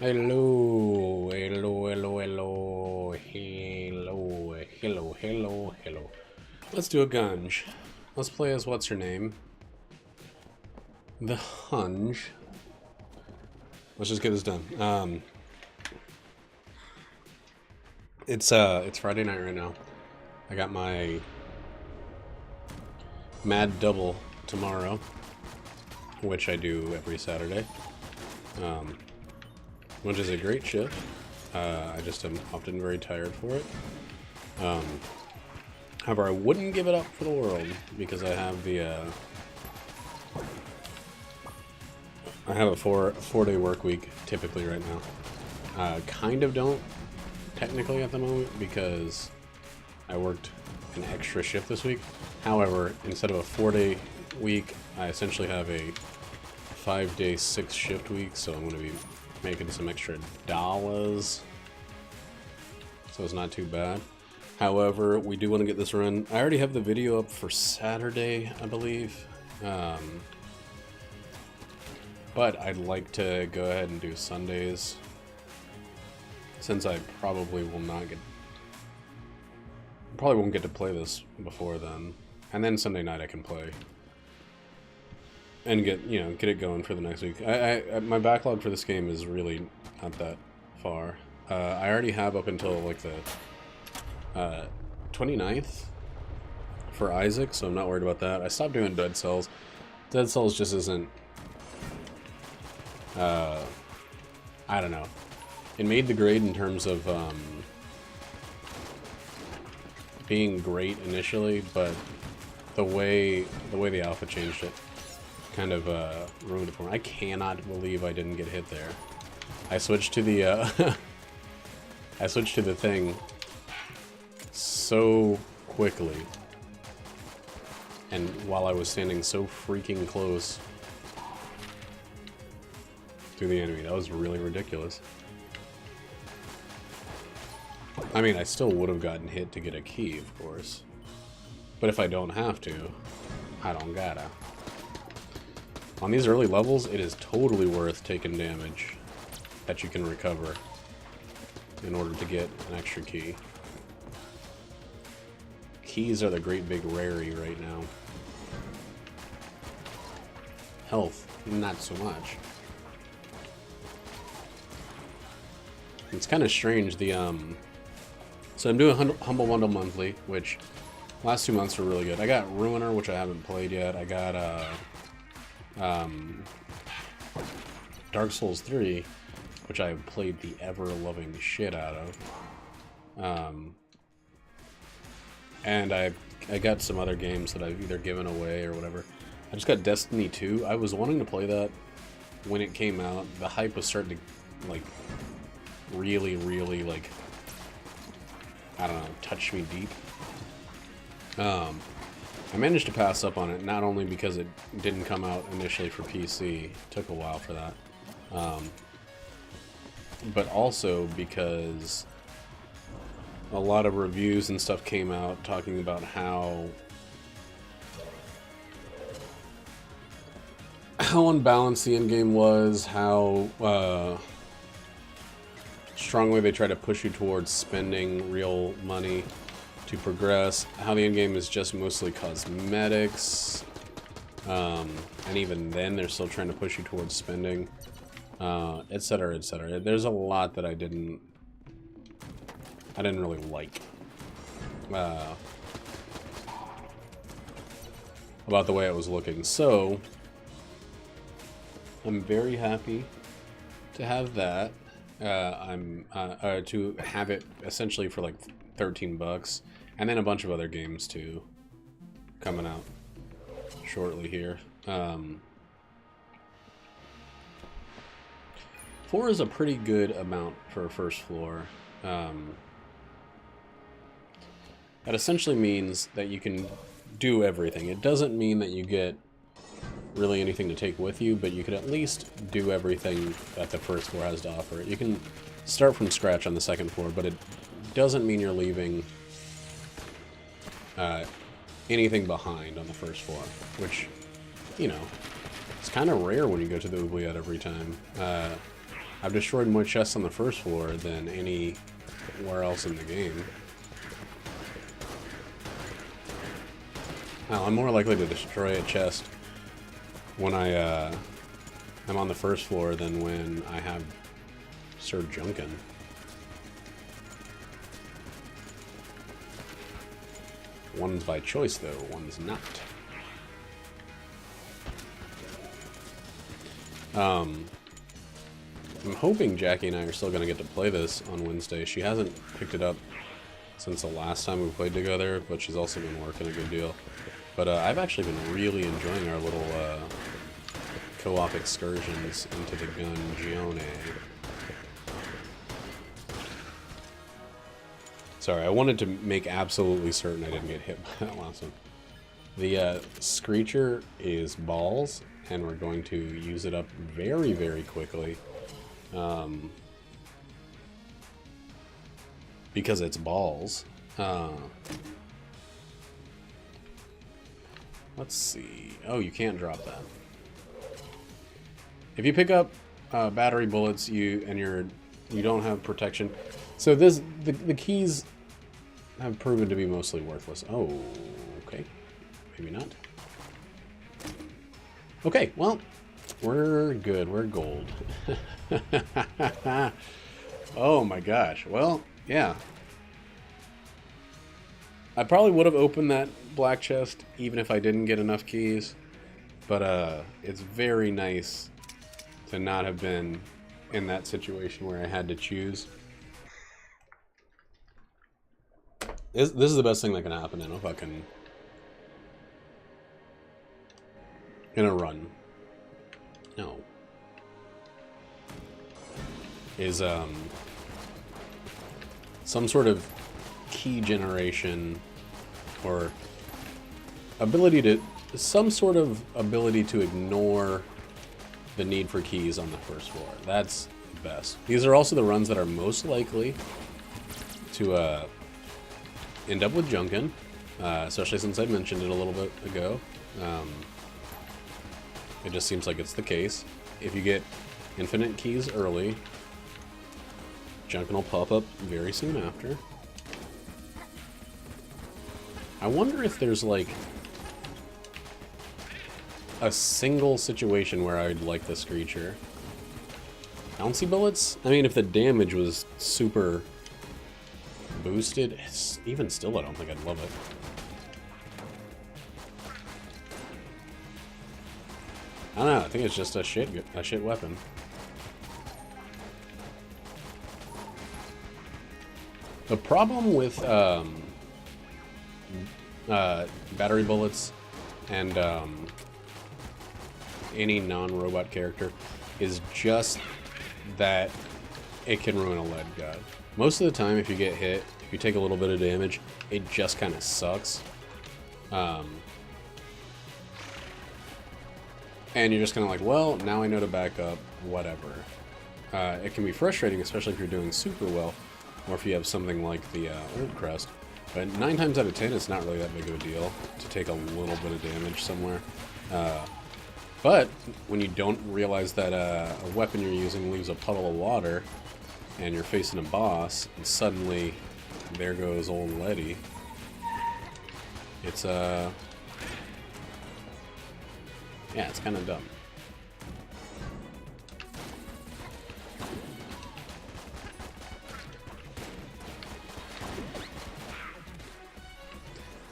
Hello, hello, hello, hello, hello, hello, hello, hello. Let's do a gunge. Let's play as what's her name? The Hunge. Let's just get this done. It's Friday night right now. I got my Mad Double tomorrow, which I do every Saturday. Which is a great shift. I just am often very tired for it. However, I wouldn't give it up for the world because I have the I have a four-day work week typically right now. Kind of don't technically at the moment because I worked an extra shift this week. However, instead of a 4-day week, I essentially have a 5-day 6-shift week, so I'm going to be making some extra dollars. So it's not too bad. However, we do want to get this run. I already have the video up for Saturday, I believe. But I'd like to go ahead and do Sundays, since I probably won't get to play this before then. And then Sunday night I can play and get it going for the next week. My backlog for this game is really not that far. I already have up until like the 29th for Isaac, so I'm not worried about that. I stopped doing Dead Cells. Dead Cells just isn't I don't know. It made the grade in terms of being great initially, but the way the alpha changed it kind of ruined it for me. I cannot believe I didn't get hit there. I switched to the I switched to the thing so quickly, and while I was standing so freaking close to the enemy, that was really ridiculous. I mean, I still would have gotten hit to get a key, of course. But if I don't have to, I don't gotta. On these early levels, it is totally worth taking damage that you can recover in order to get an extra key. Keys are the great big rarity right now. Health, not so much. It's kind of strange, so I'm doing Humble Bundle monthly, which last 2 months were really good. I got Ruiner, which I haven't played yet. I got Dark Souls 3, which I have played the ever-loving shit out of. And I got some other games that I've either given away or whatever. I just got Destiny 2. I was wanting to play that when it came out. The hype was starting to, like, really, like, I don't know, touch me deep. I managed to pass up on it, not only because it didn't come out initially for PC, it took a while for that, but also because a lot of reviews and stuff came out talking about how unbalanced the endgame was, how strongly they try to push you towards spending real money to progress, how the endgame is just mostly cosmetics, and even then they're still trying to push you towards spending, etc., etc. There's a lot that I didn't really like about the way it was looking. So I'm very happy to have that. To have it essentially for like $13, and then a bunch of other games too coming out shortly here. 4 is a pretty good amount for a first floor. That essentially means that you can do everything. It doesn't mean that you get really anything to take with you, but you could at least do everything that the first floor has to offer. You can start from scratch on the second floor, but it doesn't mean you're leaving anything behind on the first floor, which, you know, it's kind of rare when you go to the oubliette every time. I've destroyed more chests on the first floor than anywhere else in the game. Now, I'm more likely to destroy a chest when I'm on the first floor than when I have Sir Gungeon. One's by choice, though. One's not. I'm hoping Jackie and I are still going to get to play this on Wednesday. She hasn't picked it up since the last time we played together, but she's also been working a good deal. But I've actually been really enjoying our little co-op excursions into the Gungeon. Sorry, I wanted to make absolutely certain I didn't get hit by that last one. The Screecher is balls, and we're going to use it up very, very quickly. Because it's balls. Let's see. Oh, you can't drop that. If you pick up battery bullets, you don't have protection. So the keys have proven to be mostly worthless. Oh, okay. Maybe not. Okay, well, we're good. We're gold. Oh my gosh. Well, yeah. I probably would have opened that black chest even if I didn't get enough keys. But it's very nice to not have been in that situation where I had to choose. This is the best thing that can happen in a fucking... in a run. No. Is, some sort of key generation or some sort of ability to ignore the need for keys on the first floor. That's the best. These are also the runs that are most likely to end up with Gungeon, especially since I mentioned it a little bit ago. It just seems like it's the case. If you get infinite keys early, Gungeon will pop up very soon after. I wonder if there's like a single situation where I'd like the Screecher. Bouncy bullets? I mean, if the damage was super boosted, even still I don't think I'd love it. I don't know, I think it's just a shit weapon. The problem with battery bullets and any non-robot character is just that it can ruin a lead god. Most of the time, if you get hit, if you take a little bit of damage, it just kind of sucks. And you're just kind of like, well, now I know to back up, whatever. It can be frustrating, especially if you're doing super well, or if you have something like the Old Crest. But 9 times out of 10, it's not really that big of a deal to take a little bit of damage somewhere. But when you don't realize that a weapon you're using leaves a puddle of water, and you're facing a boss, and suddenly there goes old Letty, it's yeah, it's kind of dumb.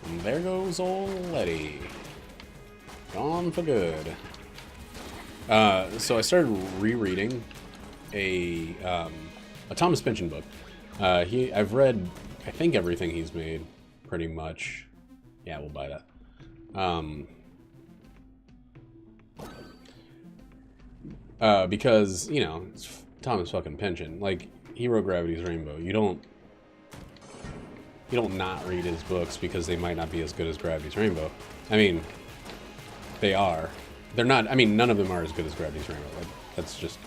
And there goes old Letty. Gone for good. So I started rereading a Thomas Pynchon book. I've read, I think, everything he's made, pretty much. Yeah, we'll buy that. Because, you know, it's Thomas fucking Pynchon. Like, he wrote Gravity's Rainbow. You don't not read his books because they might not be as good as Gravity's Rainbow. I mean, they are. They're not, I mean, none of them are as good as Gravity's Rainbow. Like, that's just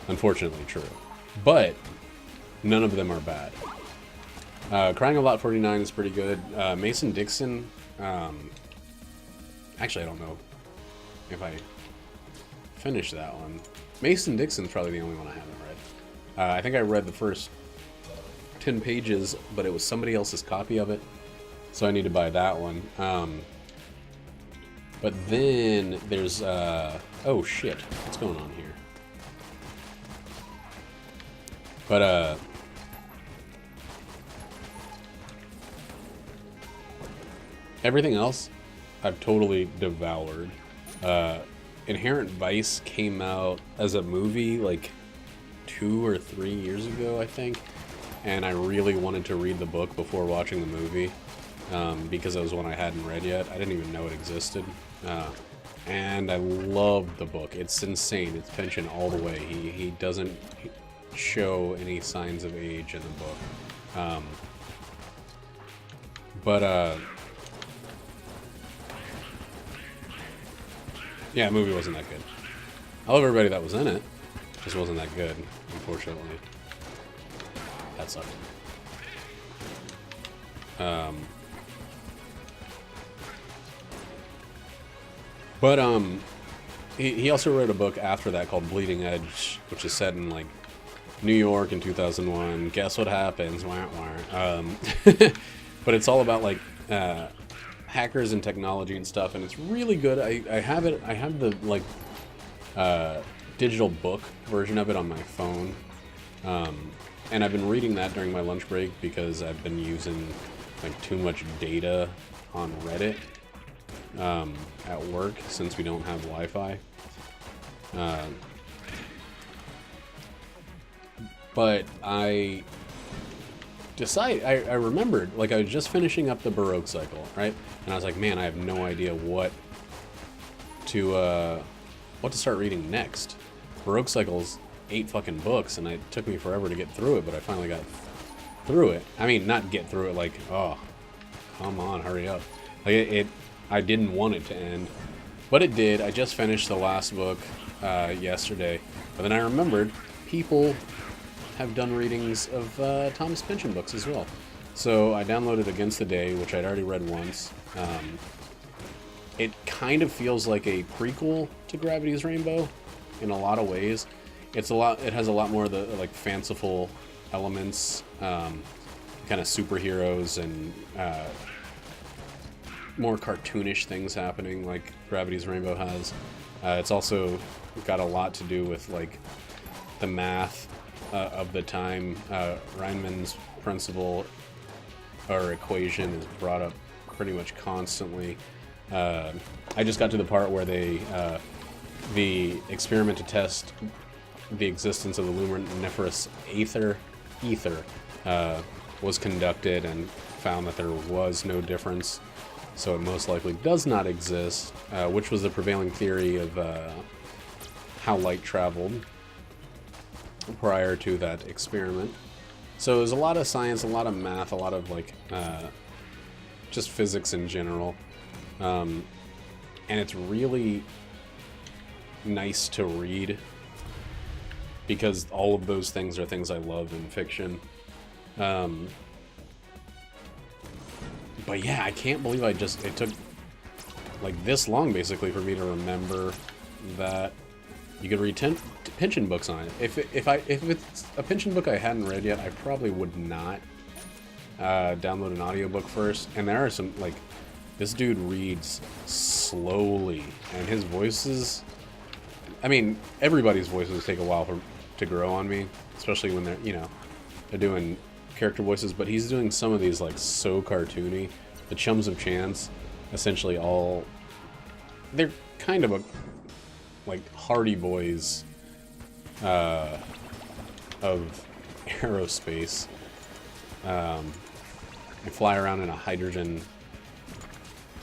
unfortunately true. But none of them are bad. Crying of Lot 49 is pretty good. Mason Dixon, actually, I don't know if I finished that one. Mason Dixon's probably the only one I haven't read. I think I read the first 10 pages, but it was somebody else's copy of it, so I need to buy that one. But then there's oh shit, what's going on here? But everything else I've totally devoured. Inherent Vice came out as a movie like 2 or 3 years ago, I think, and I really wanted to read the book before watching the movie, because it was one I hadn't read yet. I didn't even know it existed, and I loved the book. It's insane. It's Pynchon all the way. He doesn't show any signs of age in the book, but yeah, the movie wasn't that good. I love everybody that was in it. Just wasn't that good, unfortunately. That sucked. But he also wrote a book after that called Bleeding Edge, which is set in like New York in 2001. Guess what happens? Wah, wah. But it's all about like hackers and technology and stuff, and it's really good. I have it. I have the like digital book version of it on my phone, and I've been reading that during my lunch break because I've been using like too much data on Reddit at work since we don't have Wi-Fi. But I remembered, like, I was just finishing up the Baroque cycle, right? And I was like, man, I have no idea what to start reading next. Baroque cycle's 8 fucking books, and it took me forever to get through it, but I finally got through it. I mean, not get through it like, oh, come on, hurry up. Like, I didn't want it to end, but it did. I just finished the last book yesterday, but then I remembered people have done readings of Thomas Pynchon books as well. So I downloaded Against the Day, which I'd already read once. It kind of feels like a prequel to Gravity's Rainbow in a lot of ways. It has a lot more of the like fanciful elements, kind of superheroes and more cartoonish things happening like Gravity's Rainbow has. It's also got a lot to do with like the math of the time. Rieman's principle or equation is brought up pretty much constantly. I just got to the part where the experiment to test the existence of the luminiferous ether was conducted and found that there was no difference, so it most likely does not exist, which was the prevailing theory of how light traveled prior to that experiment. So there's a lot of science, a lot of math, a lot of like just physics in general, and it's really nice to read because all of those things are things I love in fiction. But yeah, I can't believe it took like this long basically for me to remember that you could read Pynchon books on it. If it's a Pynchon book I hadn't read yet, I probably would not download an audiobook first. And there are some, like, this dude reads slowly, and his voices, I mean, everybody's voices take a while to grow on me, especially when they're doing character voices, but he's doing some of these, like, so cartoony. The Chums of Chance, essentially they're kind of like Hardy Boys of aerospace. They fly around in a hydrogen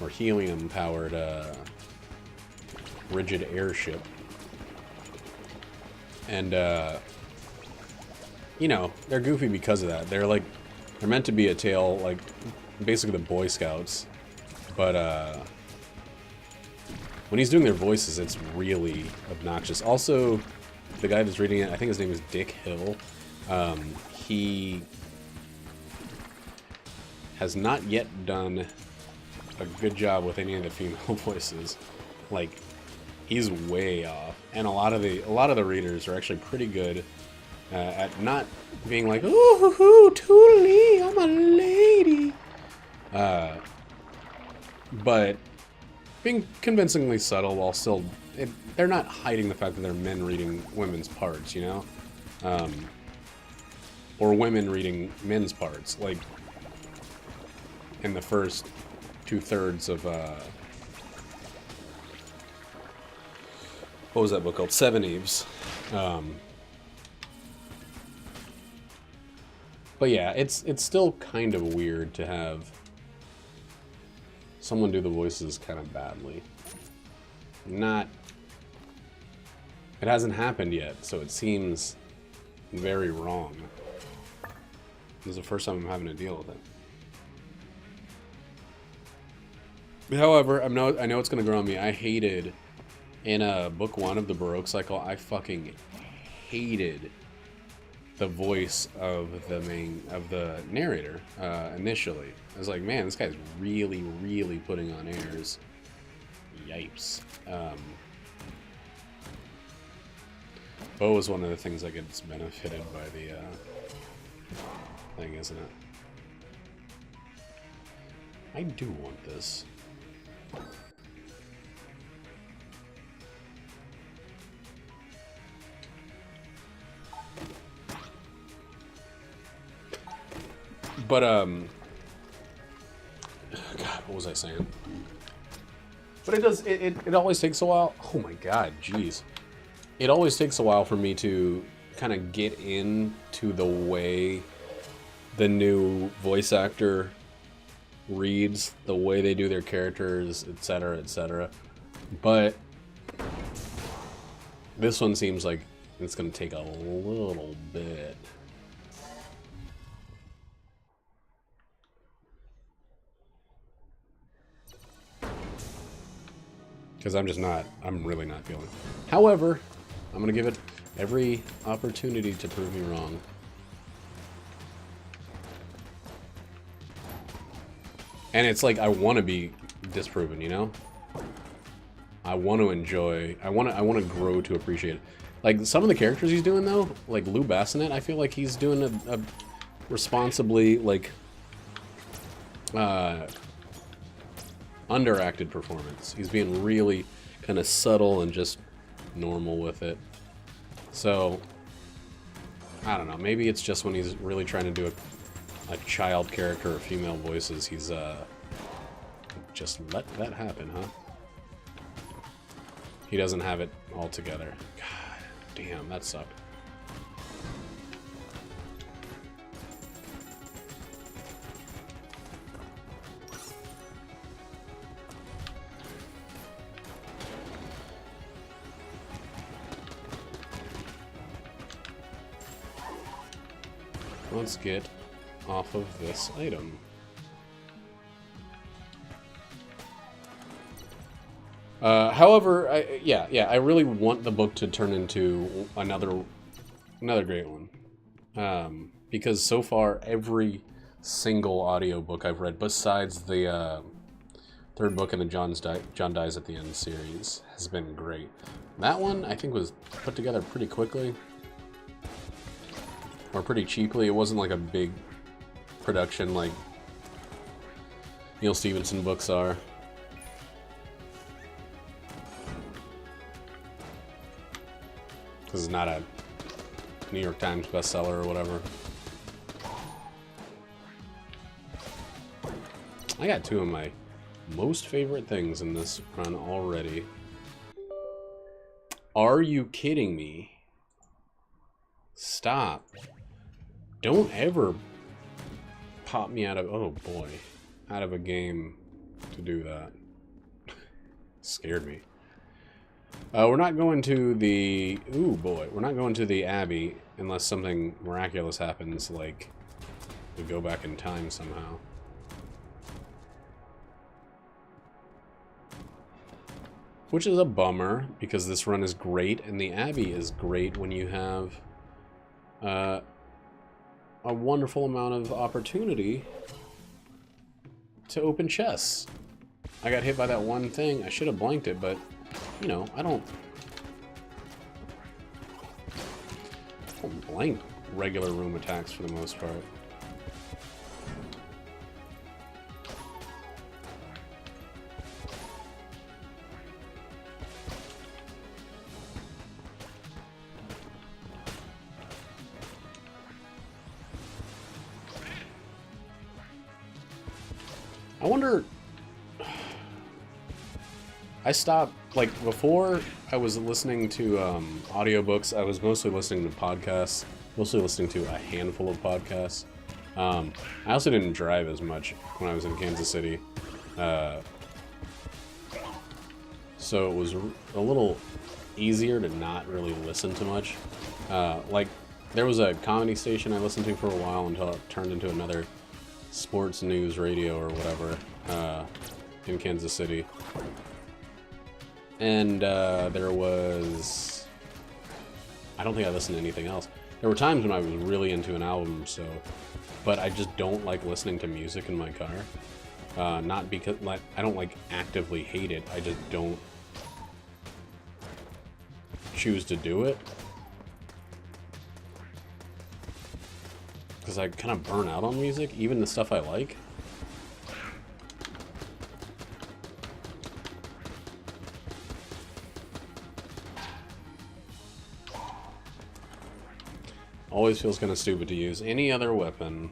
or helium powered rigid airship, and they're goofy because of that. They're meant to be a tale, like basically the Boy Scouts, but when he's doing their voices, it's really obnoxious. Also, the guy that's reading it, I think his name is Dick Hill. He has not yet done a good job with any of the female voices. Like, He's way off, and a lot of the readers are actually pretty good at not being like, "Ooh, hoo, hoo, toodly, I'm a lady," but being convincingly subtle while still they're not hiding the fact that they're men reading women's parts, you know, or women reading men's parts, like in the first 2/3 of what was that book called? Seven Eves. But yeah, it's still kind of weird to have someone do the voices kind of badly. Not... It hasn't happened yet, so it seems very wrong. This is the first time I'm having to deal with it. However, I know it's going to grow on me. I hated... In book 1 of the Baroque cycle, I fucking hated the voice of the narrator initially. I was like, man, this guy's really, really putting on airs. Yipes. Bo was one of the things that gets benefited by the thing, isn't it? I do want this. But, God, what was I saying? But it always takes a while. Oh my God, jeez. It always takes a while for me to kind of get into the way the new voice actor reads, the way they do their characters, etc., etc. But this one seems like it's going to take a little bit. Because I'm really not feeling it. However, I'm going to give it every opportunity to prove me wrong. And it's like, I want to be disproven, you know? I want to enjoy, I want to grow to appreciate it. Like, some of the characters he's doing, though, like Lou Bassinet, I feel like he's doing a responsibly, like, underacted performance. He's being really kind of subtle and just normal with it. So, I don't know. Maybe it's just when he's really trying to do a child character or female voices, he's just let that happen, huh? He doesn't have it all together. God damn, that sucked. Let's get off of this item. However, I really want the book to turn into another great one. Because so far, every single audiobook I've read, besides the third book in the John Dies at the End series, has been great. That one, I think, was put together pretty quickly. Or pretty cheaply. It wasn't like a big production like Neil Stephenson books are. This is not a New York Times bestseller or whatever. I got two of my most favorite things in this run already. Are you kidding me? Stop. Don't ever pop me out of, oh boy, out of a game to do that. Scared me. We're not going to the, ooh boy, we're not going to the Abbey unless something miraculous happens, like we go back in time somehow. Which is a bummer, because this run is great, and the Abbey is great when you have a wonderful amount of opportunity to open chests. I got hit by that one thing. I should have blanked it, but you know, I don't blank regular room attacks for the most part. I wonder... I stopped, like, before I was listening to audiobooks, I was mostly listening to podcasts, mostly listening to a handful of podcasts. I also didn't drive as much when I was in Kansas City. So it was a little easier to not really listen to much. Like, there was a comedy station I listened to for a while until it turned into another sports news radio or whatever in Kansas City. And there was... I don't think I listened to anything else. There were times when I was really into an album, so... But I just don't like listening to music in my car. Not because... like, I don't, like, actively hate it. I just don't choose to do it. Because I kind of burn out on music, even the stuff I like. Always feels kind of stupid to use any other weapon.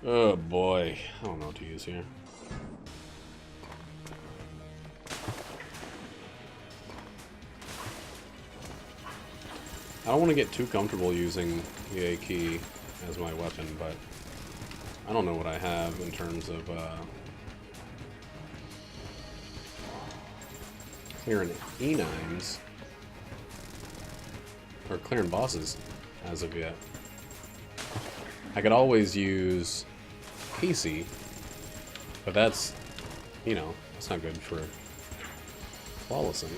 Oh boy, I don't know what to use here. I don't want to get too comfortable using the A key as my weapon, but I don't know what I have in terms of clearing E9s, or clearing bosses as of yet. I could always use PC, but that's, you know, that's not good for flawlessing.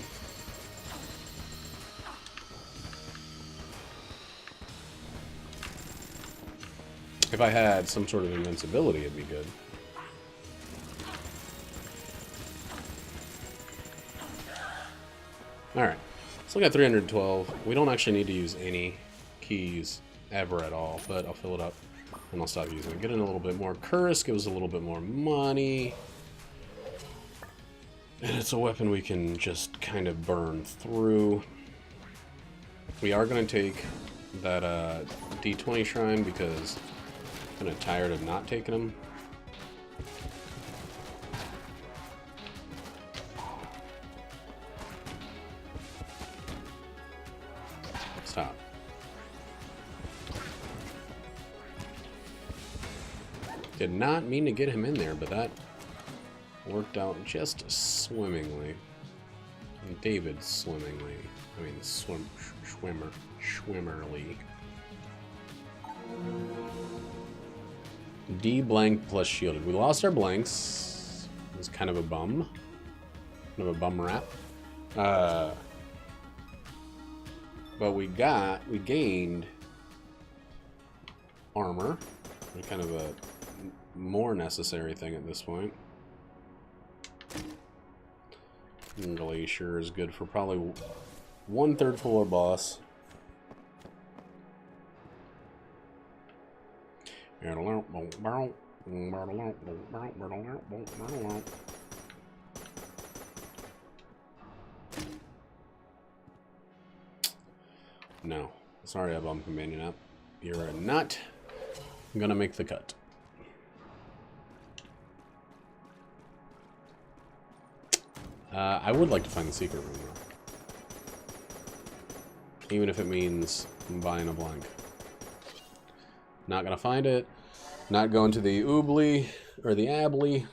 If I had some sort of invincibility, it'd be good. Alright, so we got 312. We don't actually need to use any keys ever at all, but I'll fill it up and I'll stop using it. Get in a little bit more Kursk, give us a little bit more money. And it's a weapon we can just kind of burn through. We are going to take that D20 shrine because I'm kind of tired of not taking them. Stop. Did not mean to get him in there, but that worked out just swimmingly. And David swimmingly. I mean, schwimmerly. D blank plus shielded. We lost our blanks. It was kind of a bum. Kind of a bum rap. But we gained armor. Kind of a more necessary thing at this point. Glacier is good for probably 1/3 floor boss. No. Sorry, I bumped companion up. You're not gonna make the cut. I would like to find the secret room, though. Even if it means buying a blank. Not gonna find it. Not going to the oobly or the ably.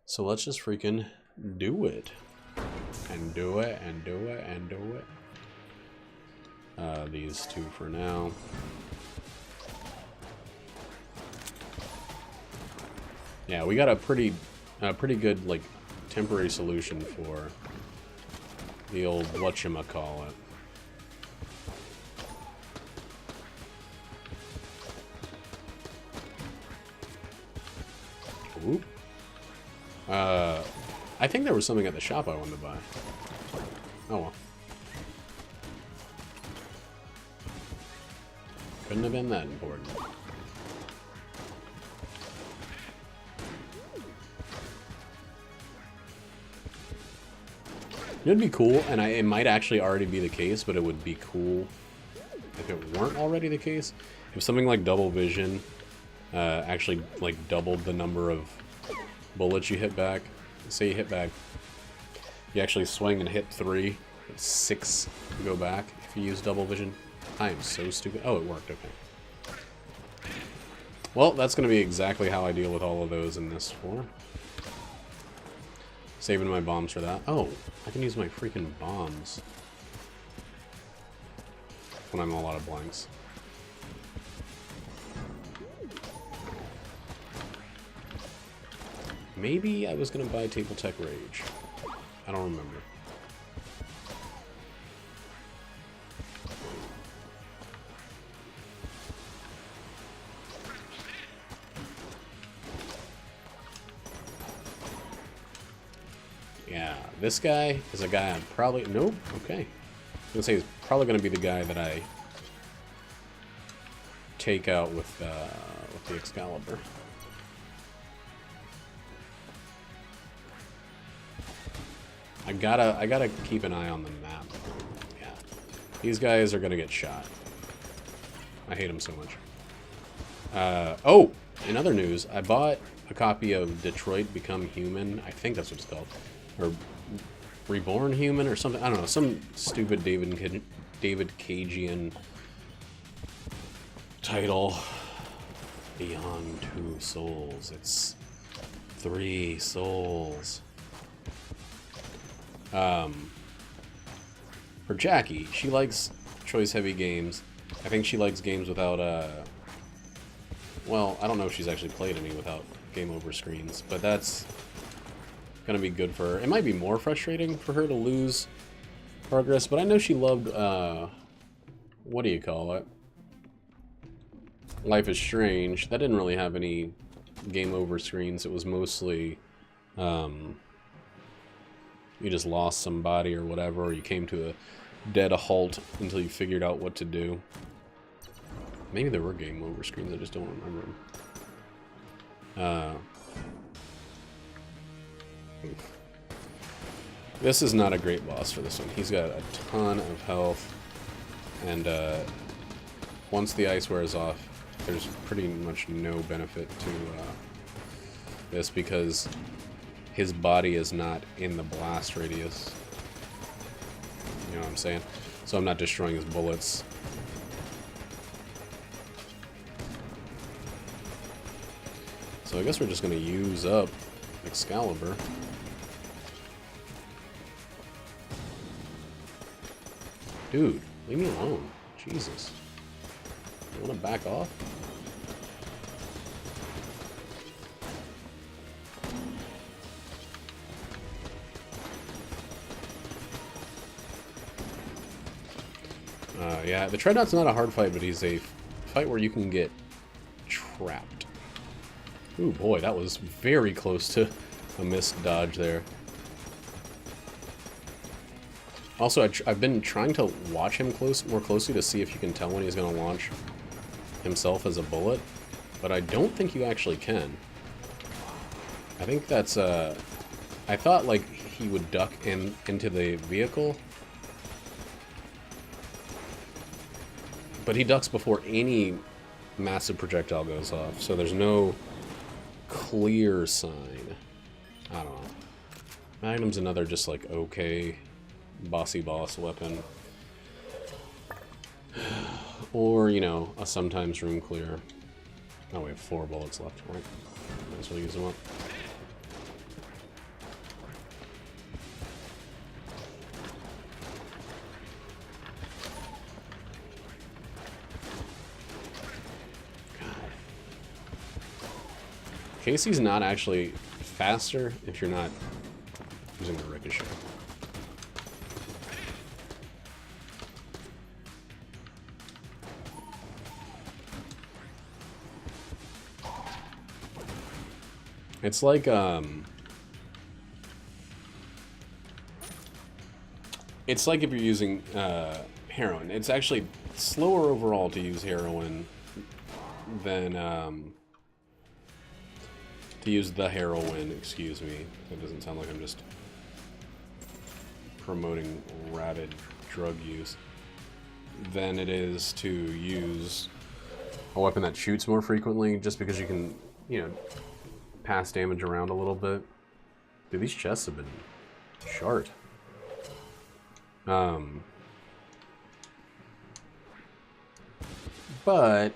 So let's just freaking do it. And do it, and do it, and do it. These two for now. Yeah, we got a pretty good, like, temporary solution for the old whatchamacallit. Oop. I think there was something at the shop I wanted to buy. Oh well. Couldn't have been that important. It'd be cool, and it might actually already be the case, but it would be cool if it weren't already the case. If something like double vision actually like doubled the number of bullets you hit back. Say you hit back, you actually swing and hit 3, but 6 go back if you use double vision. I am so stupid. Oh, it worked. Okay. Well, that's going to be exactly how I deal with all of those in this floor. Saving my bombs for that. Oh, I can use my freaking bombs when I'm a lot of blanks. Maybe I was going to buy Table Tech Rage. I don't remember. Yeah, this guy is a guy I'm probably... Nope, okay. I was going to say he's probably going to be the guy that I take out with the Excalibur. I gotta keep an eye on the map. Yeah. These guys are gonna get shot. I hate them so much. Oh! In other news, I bought a copy of Detroit Become Human. I think that's what it's called. Or Reborn Human or something. I don't know. Some stupid David Cagean title. Beyond 2 souls. It's 3 souls. For Jackie, she likes choice-heavy games. I think she likes games without, well, I don't know if she's actually played any without game over screens, but that's gonna be good for her. It might be more frustrating for her to lose progress, but I know she loved, what do you call it? Life is Strange. That didn't really have any game over screens. It was mostly, you just lost somebody or whatever, or you came to a dead halt until you figured out what to do. Maybe there were game over screens, I just don't remember them. This is not a great boss for this one. He's got a ton of health, and once the ice wears off, there's pretty much no benefit to this because his body is not in the blast radius. You know what I'm saying? So I'm not destroying his bullets. So I guess we're just going to use up Excalibur. Dude, leave me alone. Jesus. You want to back off? Yeah, the Treadnough's not a hard fight, but he's a fight where you can get trapped. Ooh, boy, that was very close to a missed dodge there. Also, I've been trying to watch him more closely to see if you can tell when he's going to launch himself as a bullet, but I don't think you actually can. I think that's, I thought, like, he would duck into the vehicle, but he ducks before any massive projectile goes off, so there's no clear sign. I don't know. Magnum's another just, like, okay bossy boss weapon. Or, you know, a sometimes room clear. Oh, we have 4 bullets left, right? Might as well use them up. God. Casey's not actually faster if you're not using the ricochet. It's like, it's like if you're using, heroin. It's actually slower overall to use heroin than, to use the heroin, excuse me. That doesn't sound like I'm just promoting rabid drug use. Than it is to use a weapon that shoots more frequently, just because you can, you know, pass damage around a little bit. Dude, these chests have been short. But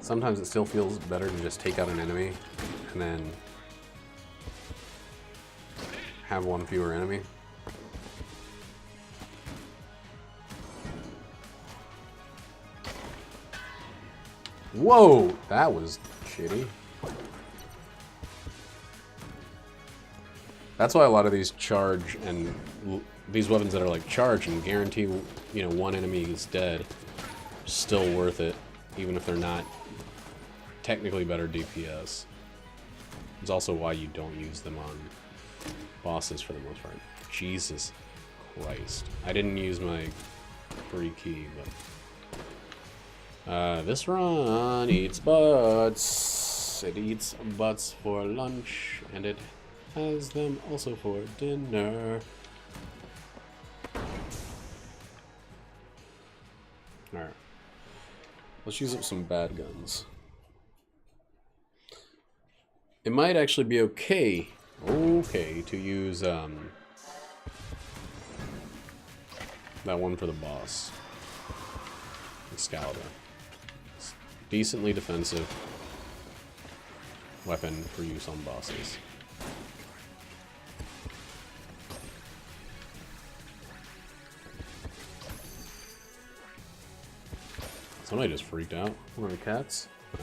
sometimes it still feels better to just take out an enemy and then have one fewer enemy. Whoa, that was shitty. That's why a lot of these charge and these weapons that are like charge and guarantee, you know, one enemy is dead, still worth it, even if they're not technically better DPS. It's also why you don't use them on bosses for the most part. Jesus Christ. I didn't use my free key, but this run eats butts. It eats butts for lunch, and it has them also for dinner. Alright. Let's use up some bad guns. It might actually be okay to use that one for the boss. Excalibur. It's decently defensive weapon for use on bosses. Somebody just freaked out. One of the cats? Oh.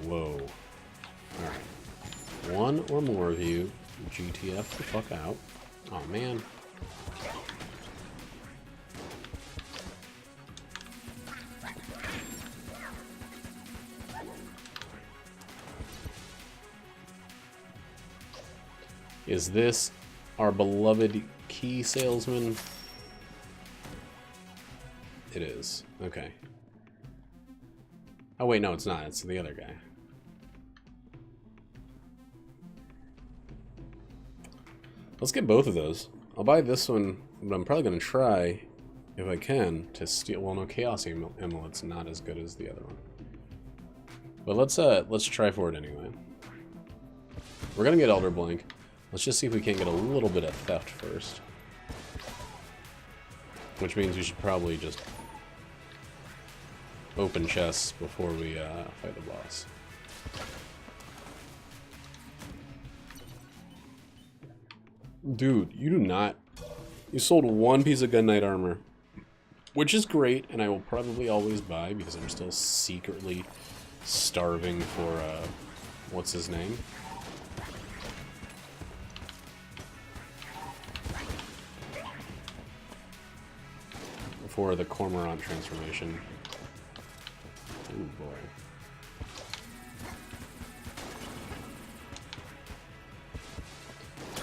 Whoa. Alright. One or more of you GTF the fuck out. Oh man. Is this our beloved key salesman? It is. Okay. Oh wait, no, it's not. It's the other guy. Let's get both of those. I'll buy this one, but I'm probably going to try, if I can, to steal... Well, no, Chaos Amulet's not as good as the other one. But let's try for it anyway. We're going to get Elder Blink. Let's just see if we can't get a little bit of theft first. Which means we should probably just open chests before we fight the boss. Dude, you do not... You sold one piece of Gun Knight armor. Which is great, and I will probably always buy, because I'm still secretly starving for, what's his name? For the Cormorant transformation. Ooh, boy.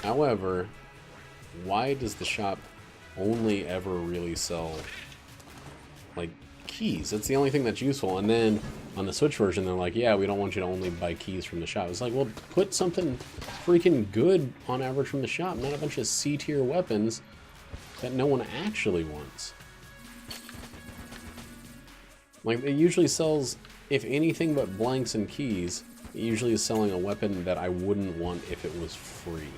However, why does the shop only ever really sell, like, keys? That's the only thing that's useful. And then on the Switch version, they're like, yeah, we don't want you to only buy keys from the shop. It's like, well, put something freaking good on average from the shop, not a bunch of C-tier weapons that no one actually wants. Like, it usually sells, if anything but blanks and keys, it usually is selling a weapon that I wouldn't want if it was free.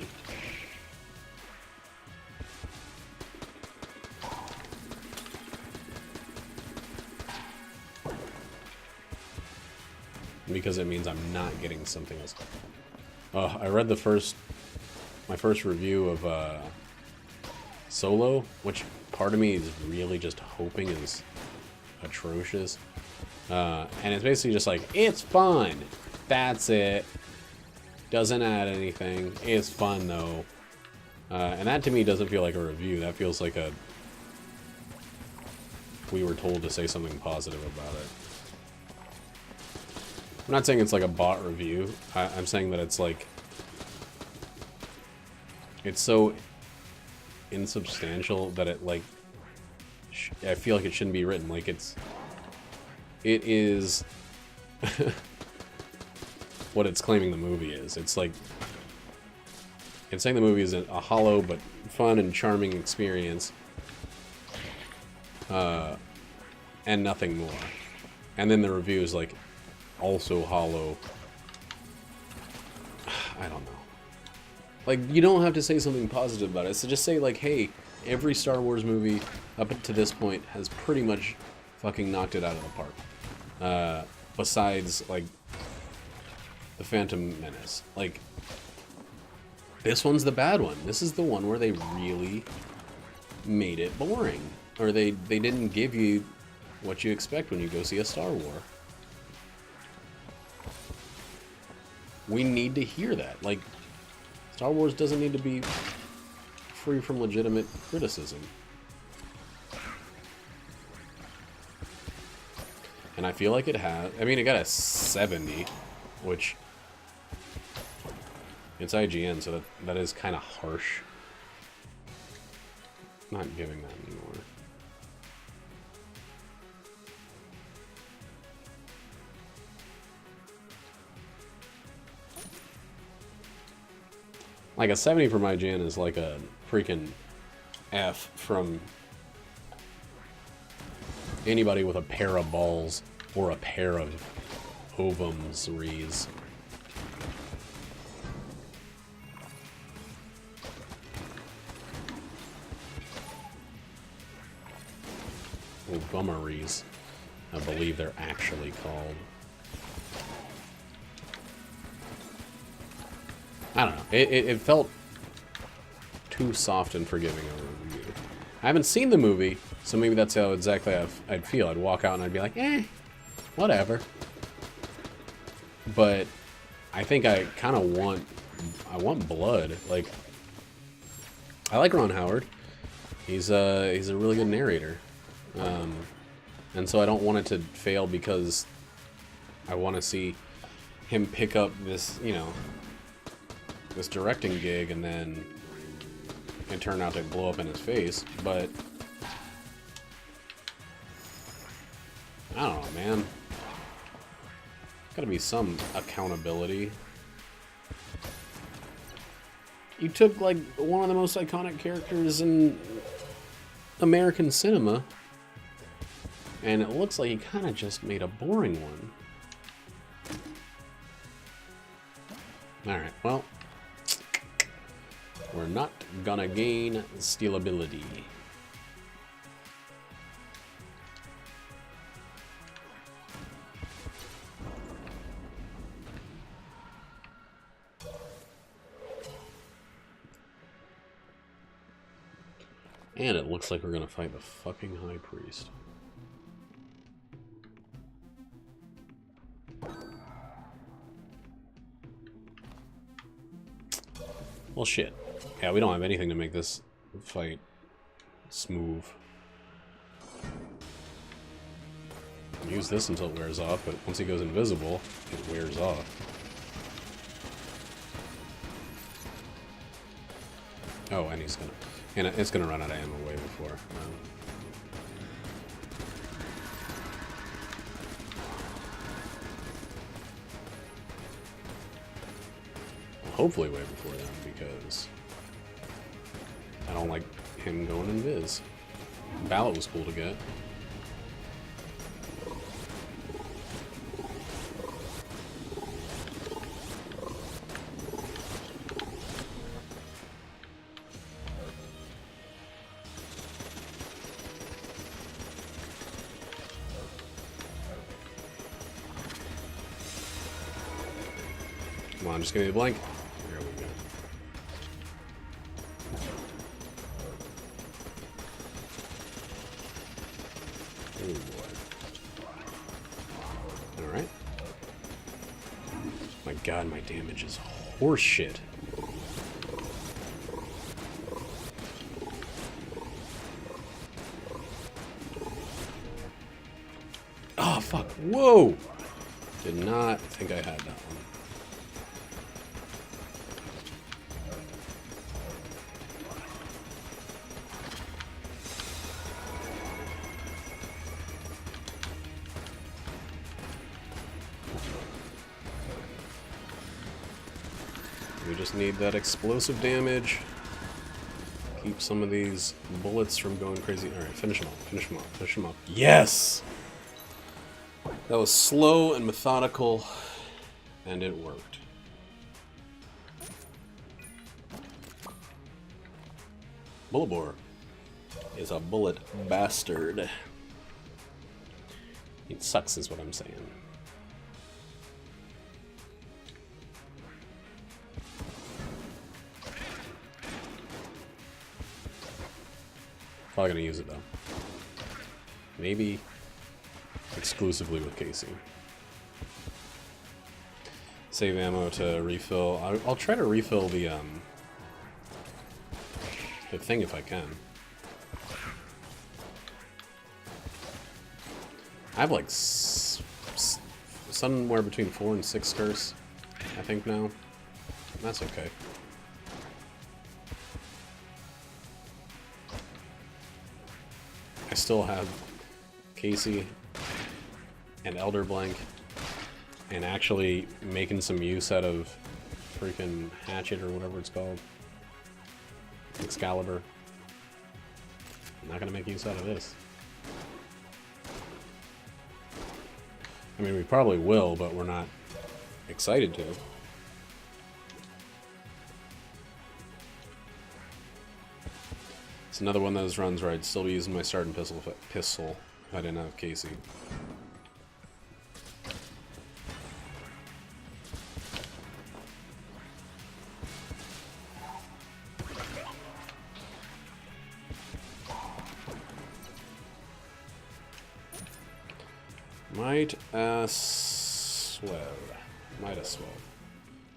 Because it means I'm not getting something else. I read my first review of Solo, which part of me is really just hoping is atrocious. And it's basically just like, it's fun. That's it. Doesn't add anything. It's fun though. And that to me doesn't feel like a review. That feels like a we were told to say something positive about it. I'm not saying it's like a bot review. I'm saying that it's like... It's so insubstantial that it, like... I feel like it shouldn't be written. Like, it is... what it's claiming the movie is. It's like... It's saying the movie is a hollow but fun and charming experience. And nothing more. And then the review is like, also hollow. I don't know. Like, you don't have to say something positive about it. So just say, like, hey, every Star Wars movie up to this point has pretty much fucking knocked it out of the park. Besides, like, The Phantom Menace. Like, this one's the bad one. This is the one where they really made it boring. Or they didn't give you what you expect when you go see a Star Wars. We need to hear that. Like, Star Wars doesn't need to be free from legitimate criticism. And I feel like it has... I mean, it got a 70, which... It's IGN, so that is kind of harsh. Not giving that anymore. Like, a 70 from IGN is like a freaking F from anybody with a pair of balls or a pair of ovums. Bummeries, I believe they're actually called. I don't know. It felt too soft and forgiving of a review. I haven't seen the movie, so maybe that's how exactly I'd feel. I'd walk out and I'd be like, eh, whatever. But I think I kind of want blood. Like, I like Ron Howard. He's a really good narrator. And so I don't want it to fail because I want to see him pick up this, you know, this directing gig and then it turn out to blow up in his face. But I don't know, man. Gotta be some accountability. You took, like, one of the most iconic characters in American cinema, and it looks like he kind of just made a boring one. Alright, well, we're not gonna gain stealability. And it looks like we're gonna fight the fucking High Priest. Well, shit. Yeah, we don't have anything to make this fight smooth. Use this until it wears off, but once he goes invisible, it wears off. Oh, and he's gonna... And it's gonna run out of ammo way before. Hopefully way before then, because I don't like him going invis. Ballot was cool to get. Come on, just give me the blank. There we go. Oh boy. Alright. My god, my damage is horseshit. fuck? Whoa! Did not think I had that one. We just need that explosive damage. Keep some of these bullets from going crazy. Alright, finish them off, finish them off, finish them off. Yes! That was slow and methodical, and it worked. Bullet Boar is a bullet bastard. It sucks is what I'm saying. Probably gonna use it though. Maybe exclusively with Casey. Save ammo to refill. I'll try to refill the thing if I can. I have like somewhere between 4 and 6 skirts, I think now. That's okay. I still have Casey and Elder Blank, and actually making some use out of freaking Hatchet or whatever it's called. Excalibur. I'm not gonna make use out of this. I mean, we probably will, but we're not excited to. It's another one of those runs where I'd still be using my starting pistol if I didn't have Casey. Might as well. Might as well.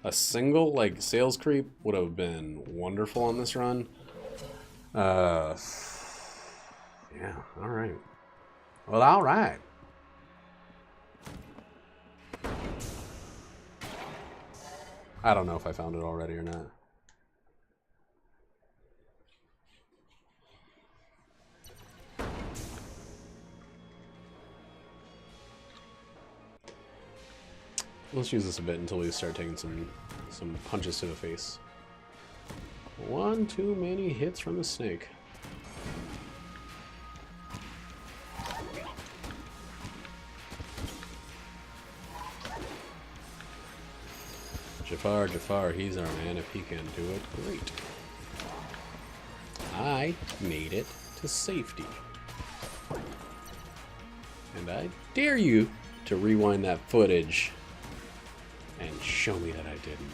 A single, like, sales creep would have been wonderful on this run. Yeah, alright. Well, alright. I don't know if I found it already or not. Let's use this a bit until we start taking some punches to the face. One too many hits from the snake. Jafar, he's our man. If he can do it, great. I made it to safety. And I dare you to rewind that footage and show me that I didn't.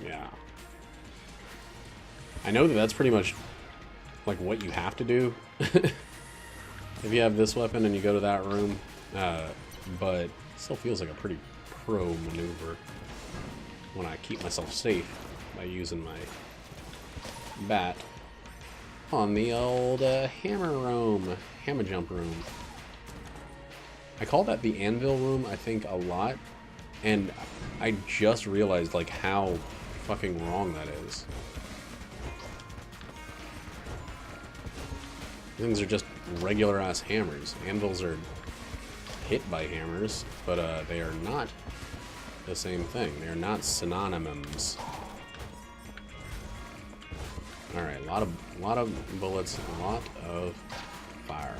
Yeah. I know that that's pretty much like what you have to do if you have this weapon and you go to that room, but it still feels like a pretty pro maneuver when I keep myself safe by using my bat on the old hammer jump room. I call that the anvil room, I think, a lot, and I just realized like how fucking wrong that is. Things are just regular ass hammers. Anvils are hit by hammers, but they are not the same thing. They are not synonyms. All right, a lot of bullets, a lot of fire.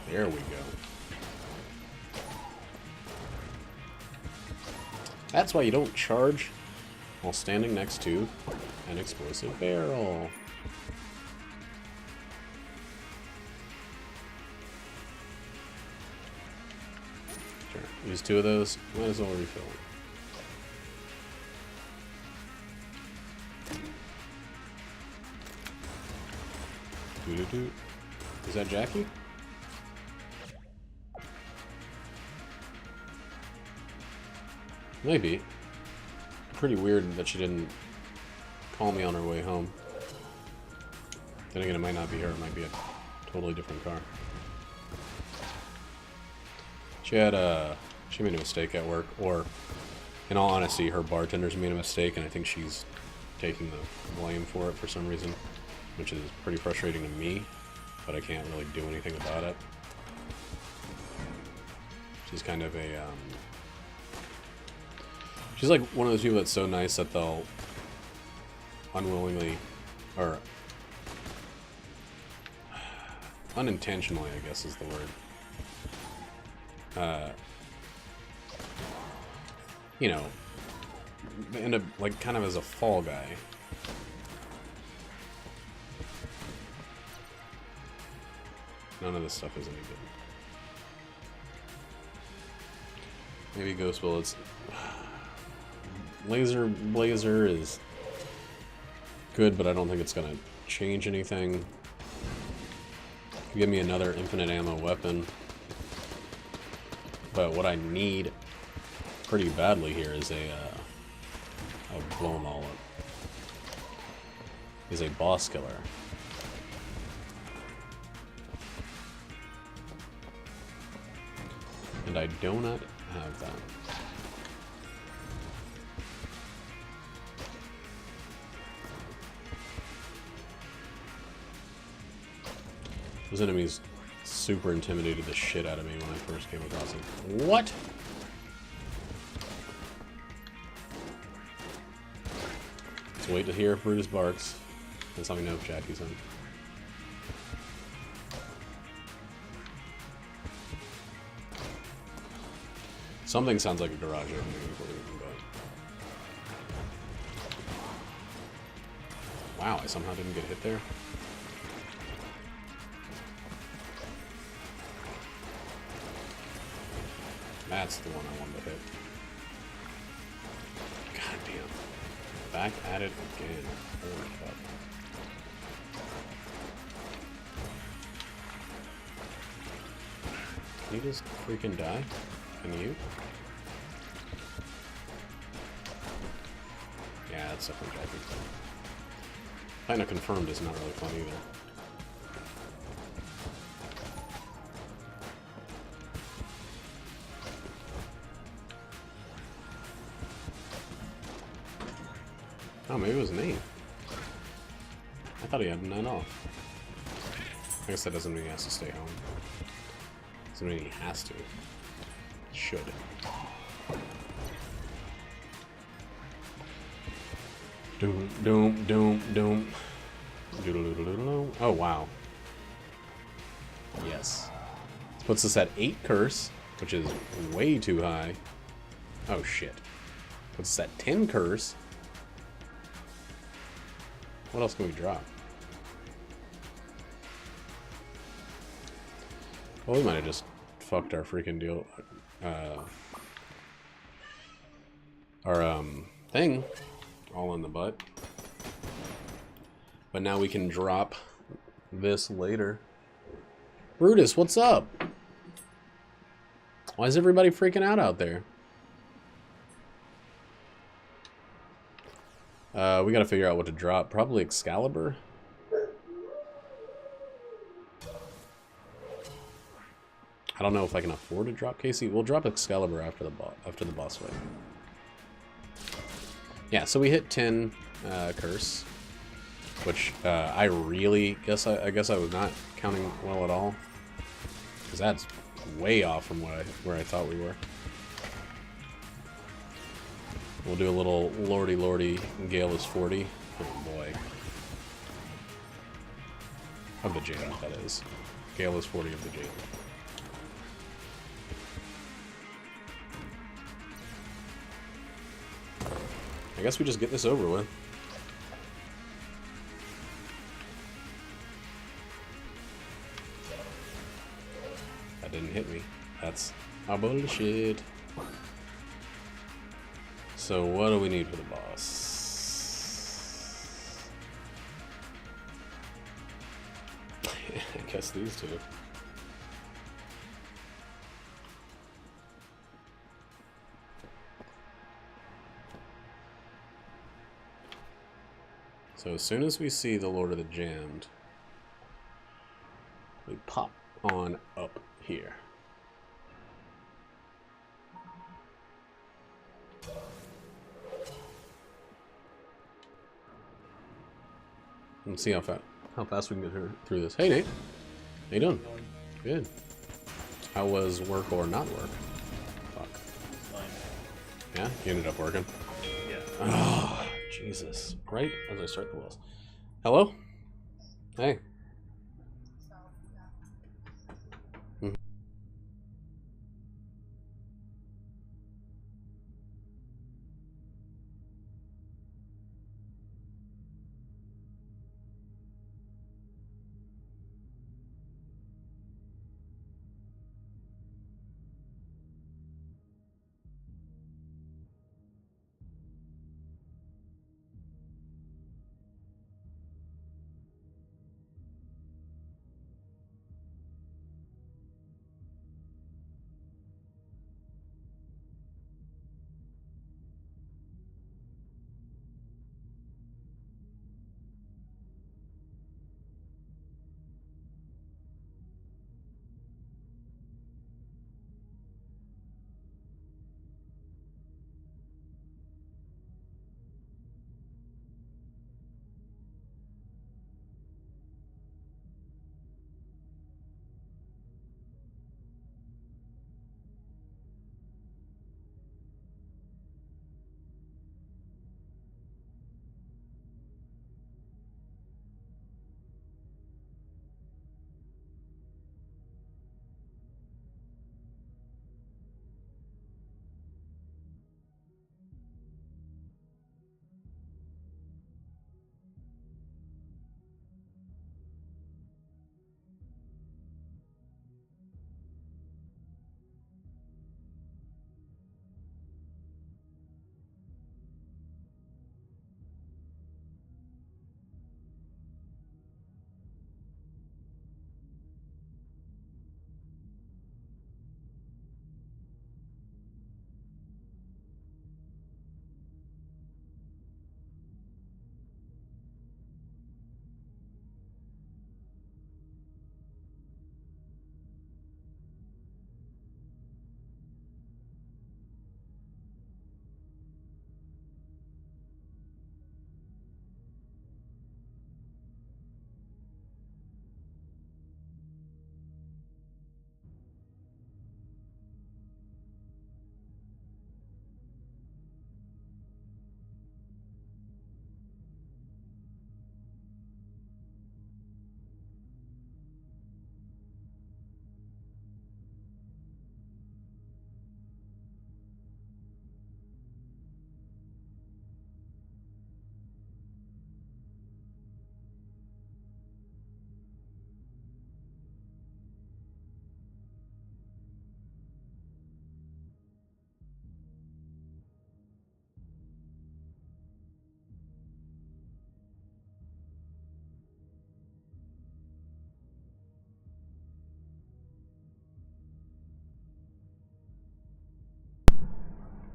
There we go. That's why you don't charge while standing next to an explosive barrel. Sure, use 2 of those, might as well refill. Doo-doo-doo. Is that Jackie? Maybe. Pretty weird that she didn't call me on her way home. Then again, it might not be her. It might be a totally different car. She made a mistake at work, or in all honesty, her bartender's made a mistake, and I think she's taking the blame for it for some reason, which is pretty frustrating to me, but I can't really do anything about it. She's kind of a, she's like one of those people that's so nice that they'll unwillingly, or unintentionally, I guess is the word, you know, end up like kind of as a fall guy. None of this stuff is any good. Maybe Ghost Bullets. Laser Blazer is good, but I don't think it's gonna change anything. Give me another infinite ammo weapon. But what I need pretty badly here is I'll blow them all up. Is a boss killer. And I do not have that. Those enemies super intimidated the shit out of me when I first came across them. What? Let's wait to hear if Brutus barks. That's how we know if Jackie's home. Something sounds like a garage opening, but wow, I somehow didn't get hit there. That's the one I wanted to hit. God damn. Back at it again. Holy fuck. Can you just freaking die? Can you? Yeah, that's definitely Jackie. Kinda confirmed is not really fun either. Oh, maybe it was me. I thought he had 9 off. I guess that doesn't mean he has to stay home. Doesn't mean he has to. Should. Doom, doom, doom, doom. Oh, wow. Yes. This puts us at 8 curse, which is way too high. Oh, shit. Puts us at 10 curse. What else can we drop? Well, we might have just fucked our freaking deal. Our thing all in the butt. But now we can drop this later. Brutus, what's up? Why is everybody freaking out there? We gotta figure out what to drop. Probably Excalibur. I don't know if I can afford to drop Casey. We'll drop Excalibur after the boss fight. Yeah, so we hit 10 curse, which I really guess I guess I was not counting well at all, because that's way off from where I thought we were. We'll do a little lordy. Gale is 40. Oh boy. Of the jail, that is. Gale is 40 of the jail. I guess we just get this over with. That didn't hit me. That's a bullshit. So what do we need for the boss? guess these two. So as soon as we see the Lord of the Jammed, we pop on up here. Let's see how fast we can get through this. Hey, Nate. How you doing? Good. How was work or not work? Fuck. Fine. Yeah? You ended up working? Yeah. Oh, Jesus. Right as I start the wheels. Hello? Hey.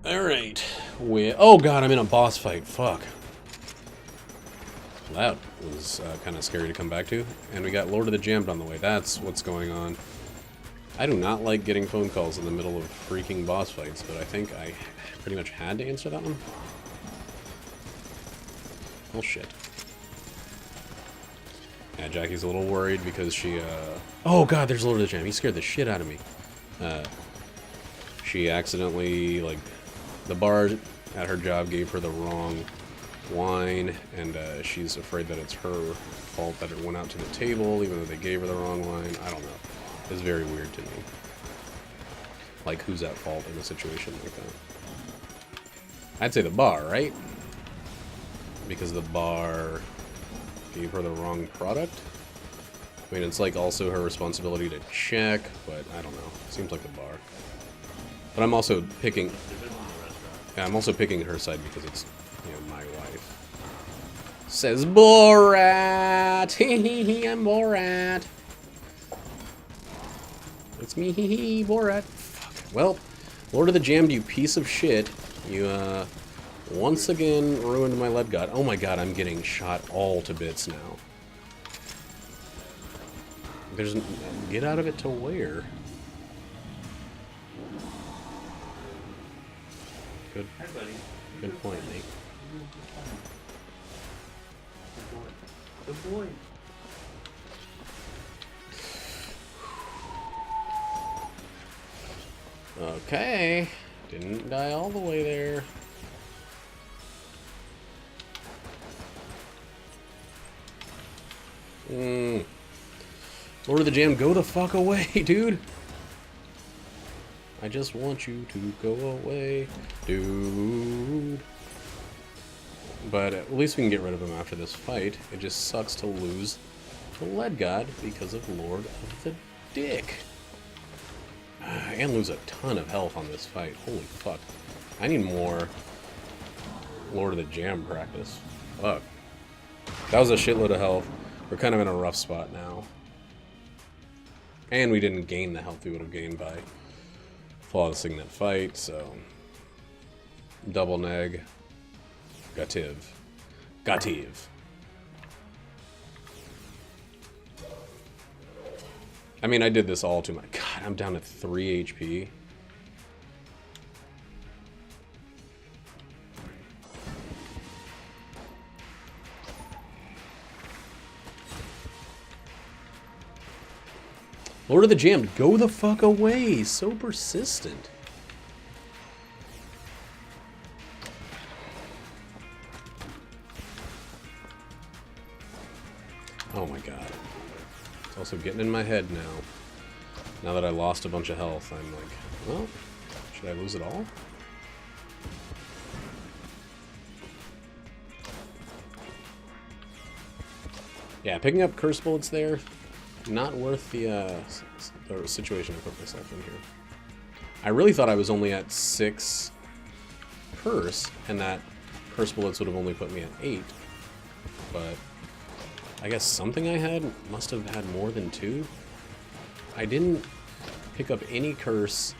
Alright. Oh god, I'm in a boss fight. Fuck. That was kind of scary to come back to. And we got Lord of the Jammed on the way. That's what's going on. I do not like getting phone calls in the middle of freaking boss fights, but I think I pretty much had to answer that one. Oh shit. Yeah, Jackie's a little worried because she, oh god, there's Lord of the Jam. He scared the shit out of me. She accidentally, like, the bar at her job gave her the wrong wine, and she's afraid that it's her fault that it went out to the table, even though they gave her the wrong wine. I don't know. It's very weird to me. Like, who's at fault in a situation like that? I'd say the bar, right? Because the bar gave her the wrong product? I mean, it's like also her responsibility to check, but I don't know. Seems like the bar. But I'm also picking... Yeah, I'm also picking her side because it's, you know, my wife. Says Borat! Hehehe, I'm Borat! It's me, hee hee, Borat. Fuck. Well, Lord of the Jammed, you piece of shit. You, once again ruined my lead god. Oh my god, I'm getting shot all to bits now. There's... Get out of it to where? Good. Hi, buddy. Good point, Nate. Good boy. Okay. Didn't die all the way there. Lord of the Jam, go the fuck away, dude. I just want you to go away, dude. But at least we can get rid of him after this fight. It just sucks to lose to Lead God because of Lord of the Dick. And lose a ton of health on this fight. Holy fuck. I need more Lord of the Jam practice. Fuck. That was a shitload of health. We're kind of in a rough spot now. And we didn't gain the health we would have gained by flawlessing that fight, so... Double neg. Gativ. Gativ. I mean, I did this all to my... God, I'm down to 3 HP. Lord of the Jammed, go the fuck away! So persistent. Oh my god. It's also getting in my head now. Now that I lost a bunch of health, I'm like, well, should I lose it all? Yeah, picking up curse bullets there, not worth the situation I put myself in here. I really thought I was only at 6 curse, and that curse bullets would have only put me at 8, but I guess something I had must have had more than 2. I didn't pick up any curse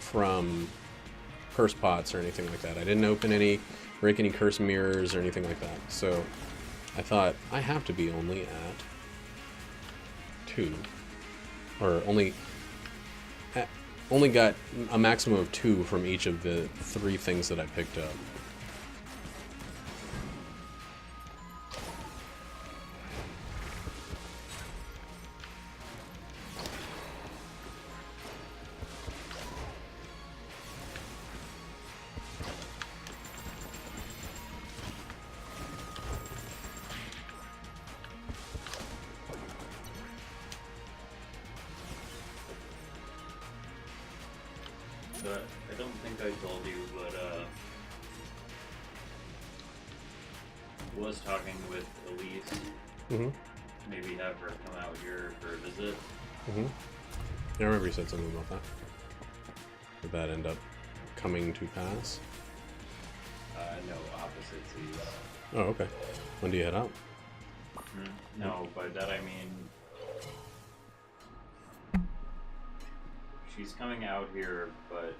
from curse pots or anything like that. I didn't open any, break any curse mirrors or anything like that. So I thought I have to be only at 2, or only got a maximum of 2 from each of the 3 things that I picked up. But I don't think I told you, but was talking with Elise. Mm-hmm. Maybe have her come out here for a visit. Mm-hmm. Yeah, I remember you said something about that. Did that end up coming to pass? No, opposite seas. Oh, okay. When do you head out? No, by that I mean she's coming out here, but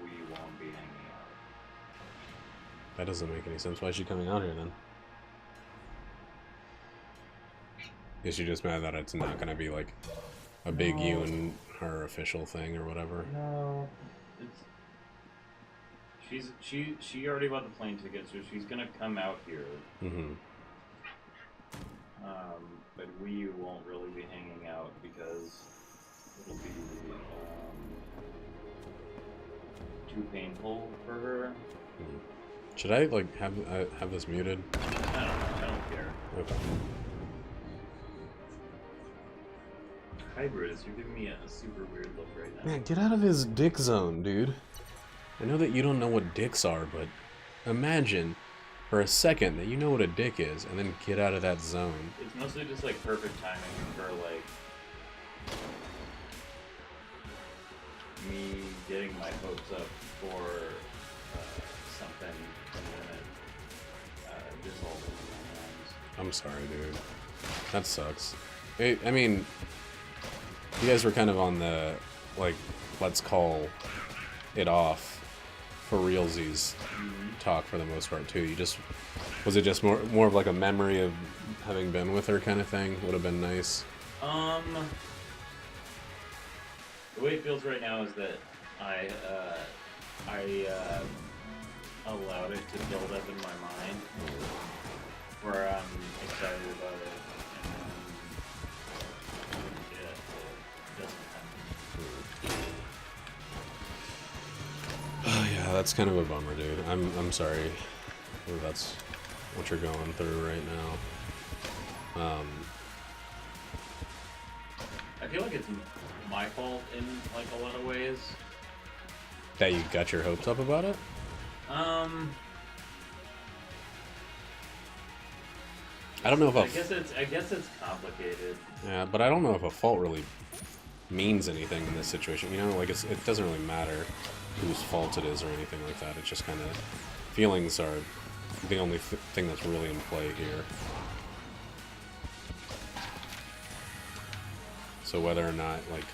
we won't be hanging out. That doesn't make any sense. Why is she coming out here then? Is she just mad that it's not gonna be like a big you and her official thing or whatever? No, she already bought the plane ticket, so she's gonna come out here. Mm-hmm. But we won't really be hanging out because it'll be too painful for her. Mm-hmm. Should I like have this muted? I don't know. I don't care. Okay. Hybris, you're giving me a super weird look right now. Man, get out of his dick zone, dude. I know that you don't know what dicks are, but imagine for a second that you know what a dick is, and then get out of that zone. It's mostly just like perfect timing for like me getting my hopes up for something, and then it dissolves in my hands. I'm sorry, dude. That sucks. I mean, You guys were kind of on the, like, let's call it off for realsies talk for the most part too. You just, was it just more of like a memory of having been with her kind of thing? Would have been nice. The way it feels right now is that I allowed it to build up in my mind, where I'm excited about it, and then it doesn't happen. Oh yeah, that's kind of a bummer, dude. I'm sorry if that's what you're going through right now. I feel like it's my fault in like a lot of ways. That you got your hopes up about it? I I don't know if I guess it's complicated. yeah, but I don't know if a fault really means anything in this situation. You know, like it doesn't really matter whose fault it is or anything like that. It's just kind of feelings are the only thing that's really in play here. So whether or not like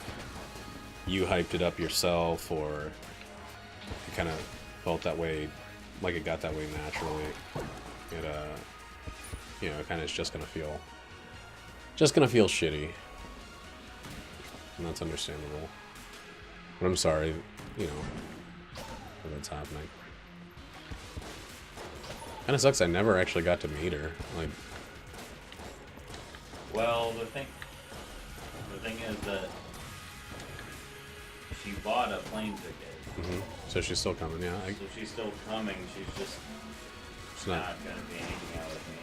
you hyped it up yourself or you kind of felt that way, like it got that way naturally, it you know, it kind of is just gonna feel shitty, and that's understandable. But I'm sorry, you know, that that's happening. Kind of sucks. I never actually got to meet her. Like, Well, the thing is that she bought a plane ticket. so she's still coming, yeah. So she's still coming. She's just It's not gonna be hanging out with me.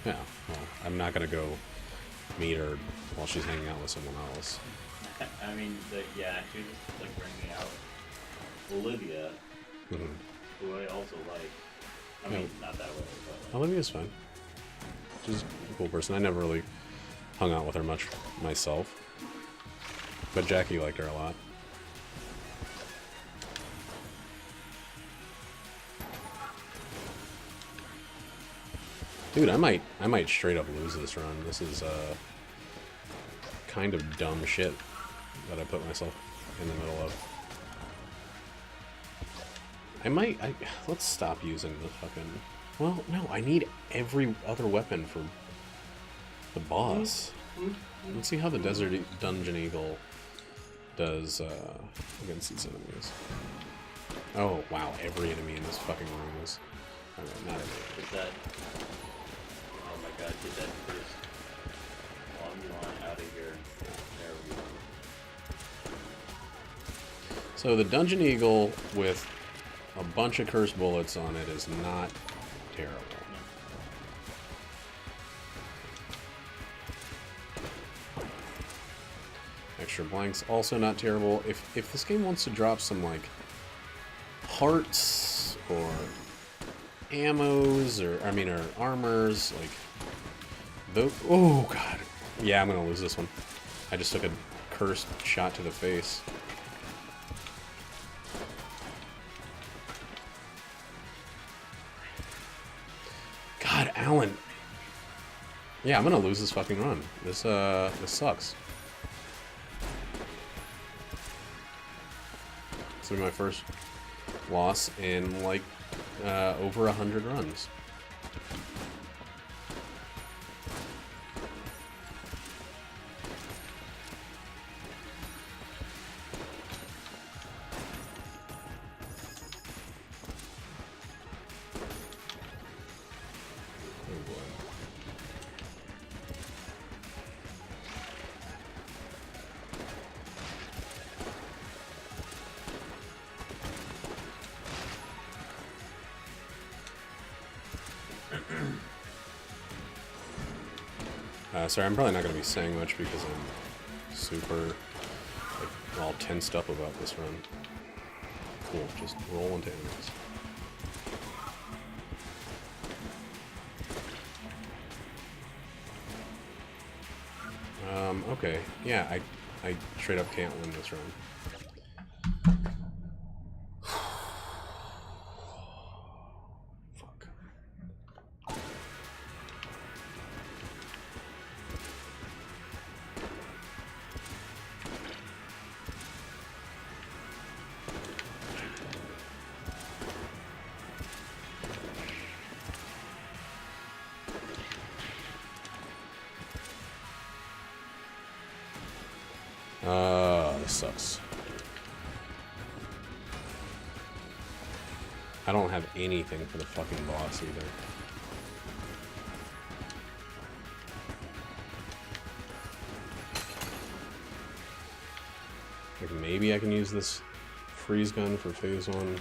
Yeah, well, I'm not gonna go meet her while she's hanging out with someone else. I mean, yeah, she was like bringing out Olivia, who I also like. I mean, not that way, but Olivia's fine. She's a cool person. I never really hung out with her much myself, but Jackie liked her a lot. Dude, I might straight up lose this run. This is kind of dumb shit that I put myself in the middle of. Let's stop using the fucking... Well, no, I need every other weapon for the boss. Let's see how the Desert Dungeon Eagle does against these enemies. Oh, wow, every enemy in this fucking room is... Okay, not every. get that. Oh my god, get that first long out of here. There we go. So the Dungeon Eagle with a bunch of cursed bullets on it is not terrible. Extra blanks, also not terrible. If this game wants to drop some, like, parts or ammos or armors, like those... Oh, God. Yeah, I'm gonna lose this one. I just took a cursed shot to the face. God, Alan. Yeah, I'm gonna lose this fucking run. This sucks. This will be my first loss in, like, over 100 runs. Sorry, I'm probably not going to be saying much because I'm super, like, all tensed up about this run. Cool, just roll into enemies. Okay, yeah, I straight up can't win this run. sucks. I don't have anything for the fucking boss either. Like maybe I can use this freeze gun for phase 1.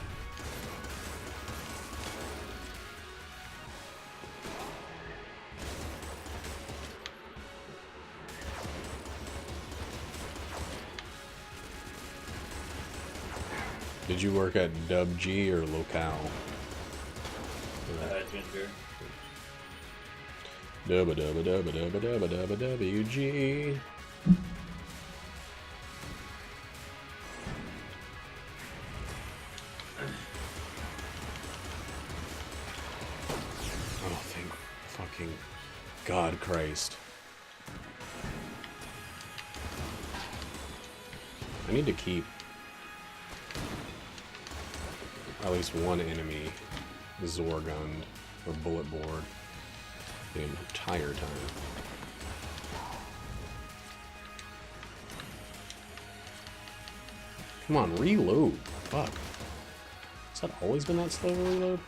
Did you work at Dub G or Locale? Ginger. Dubba dubba dubba dubba dubba dubba WG. Oh, thank fucking God Christ. I need to keep at least one enemy Zorgunned or bullet board the entire time. Come on, reload. Fuck. Has that always been that slow to reload?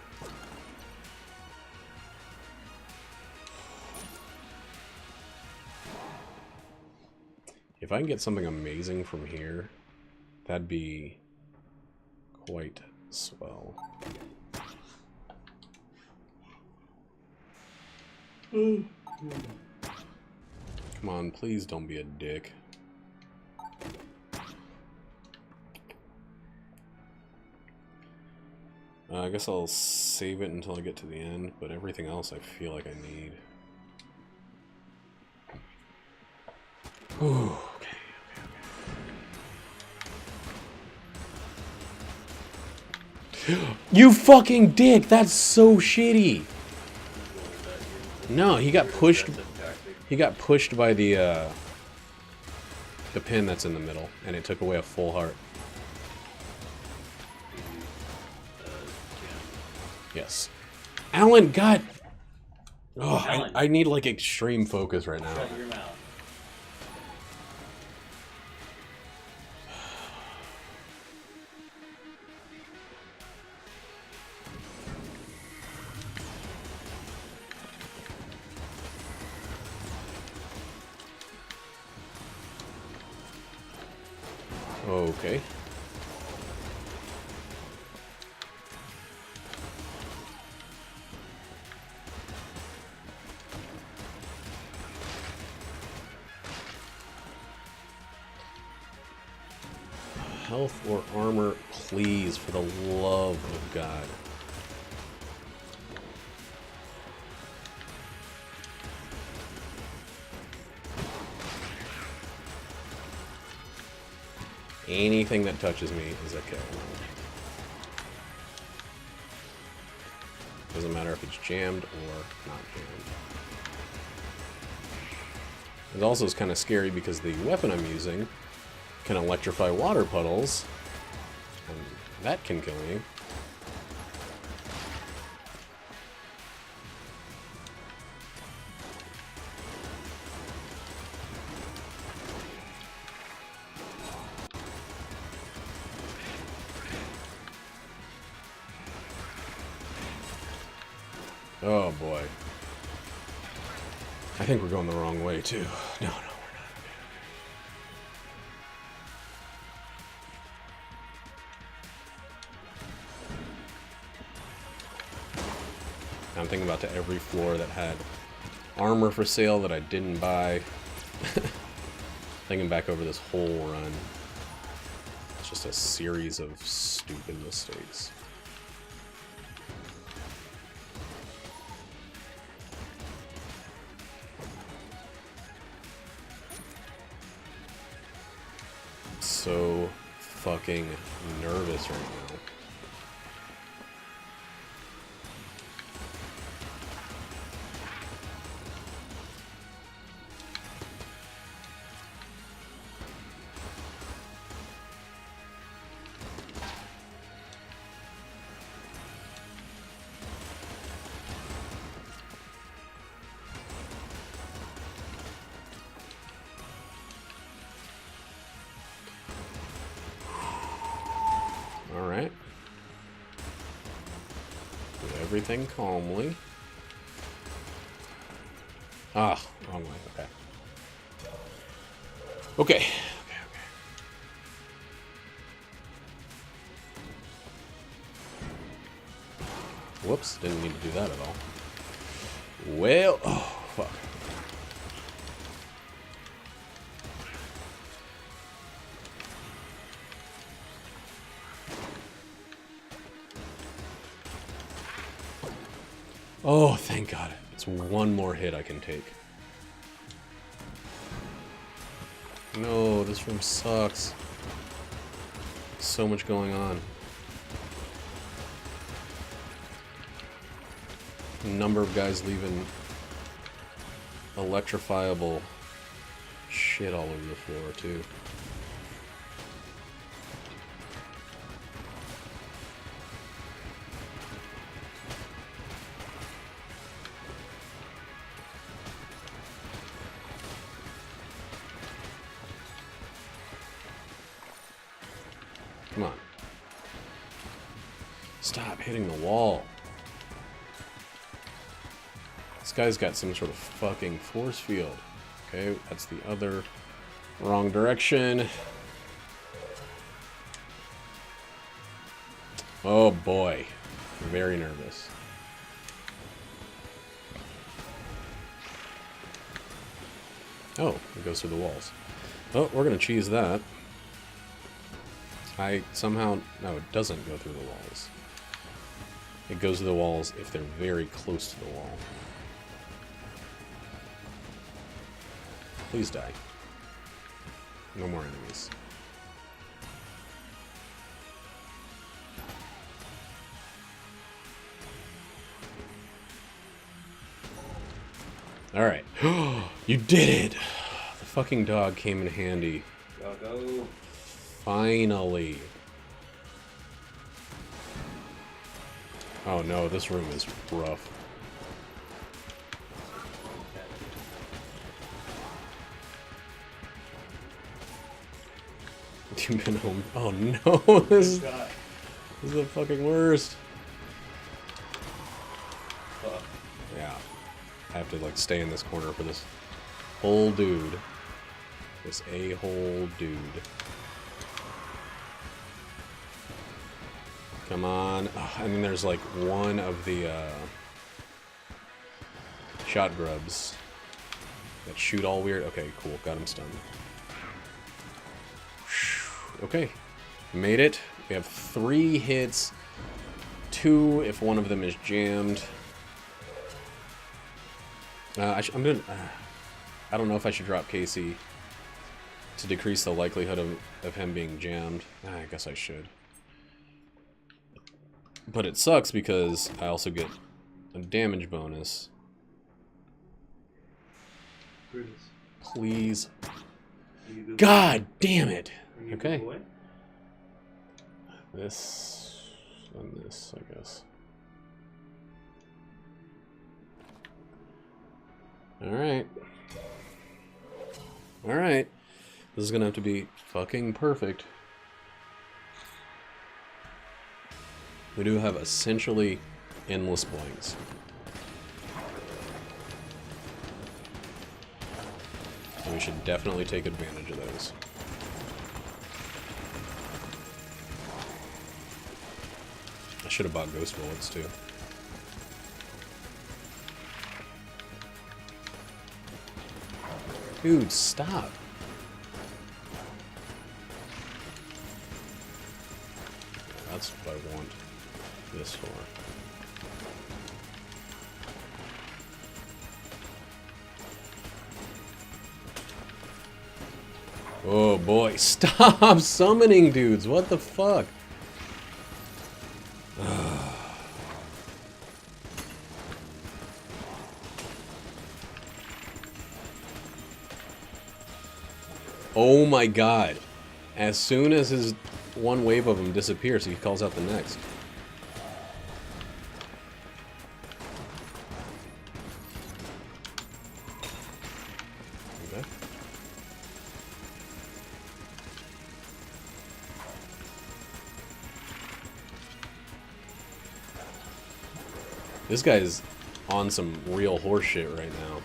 If I can get something amazing from here, that'd be quite swell. Come on, please don't be a dick. I guess I'll save it until I get to the end, but everything else I feel like I need. Ooh, okay. You fucking dick! That's so shitty! No, he got pushed. He got pushed by the pin that's in the middle, and it took away a full heart. Yes. Alan, God! Oh, Alan. I need, like, extreme focus right now. Shut your mouth. Okay. Health or armor, please, for the love of God. Anything that touches me is a kill. Doesn't matter if it's jammed or not jammed. It also is kind of scary because the weapon I'm using can electrify water puddles, and that can kill me. Oh boy. I think we're going the wrong way too. No, no, we're not. I'm thinking about to every floor that had armor for sale that I didn't buy. Thinking back over this whole run. It's just a series of stupid mistakes. So fucking nervous right now. everything calmly. Ah, wrong way. Okay. Okay. Whoops, didn't need to do that at all. Well, oh, fuck. Oh, thank God. It's one more hit I can take. No, this room sucks. So much going on. Number of guys leaving electrifiable shit all over the floor, too. Come on. Stop hitting the wall. This guy's got some sort of fucking force field. Okay, that's the other wrong direction. Oh boy. I'm very nervous. Oh, it goes through the walls. Oh, we're gonna cheese that. I somehow... No, it doesn't go through the walls. It goes to the walls if they're very close to the wall. Please die. No more enemies. Alright. You did it! The fucking dog came in handy. Go. Finally. Oh no, this room is rough. You've been home. Oh no, this is the fucking worst. Yeah. I have to like stay in this corner for this whole dude. This a-hole dude. Come on. Oh, I mean, there's like one of the shot grubs that shoot all weird. Okay, cool. Got him stunned. Okay. Made it. We have 3 hits. 2 if one of them is jammed. I'm gonna... I don't know if I should drop Casey to decrease the likelihood of him being jammed. I guess I should. But it sucks because I also get a damage bonus. Please. God damn it! Okay. This and this, I guess. Alright. Alright. This is gonna have to be fucking perfect. We do have essentially endless blanks. So we should definitely take advantage of those. I should have bought ghost bullets too. Dude, stop. That's what I want this for. Oh boy, stop summoning dudes, what the fuck? Oh my god. As soon as his one wave of them disappears, he calls out the next. Okay. This guy's on some real horse shit right now.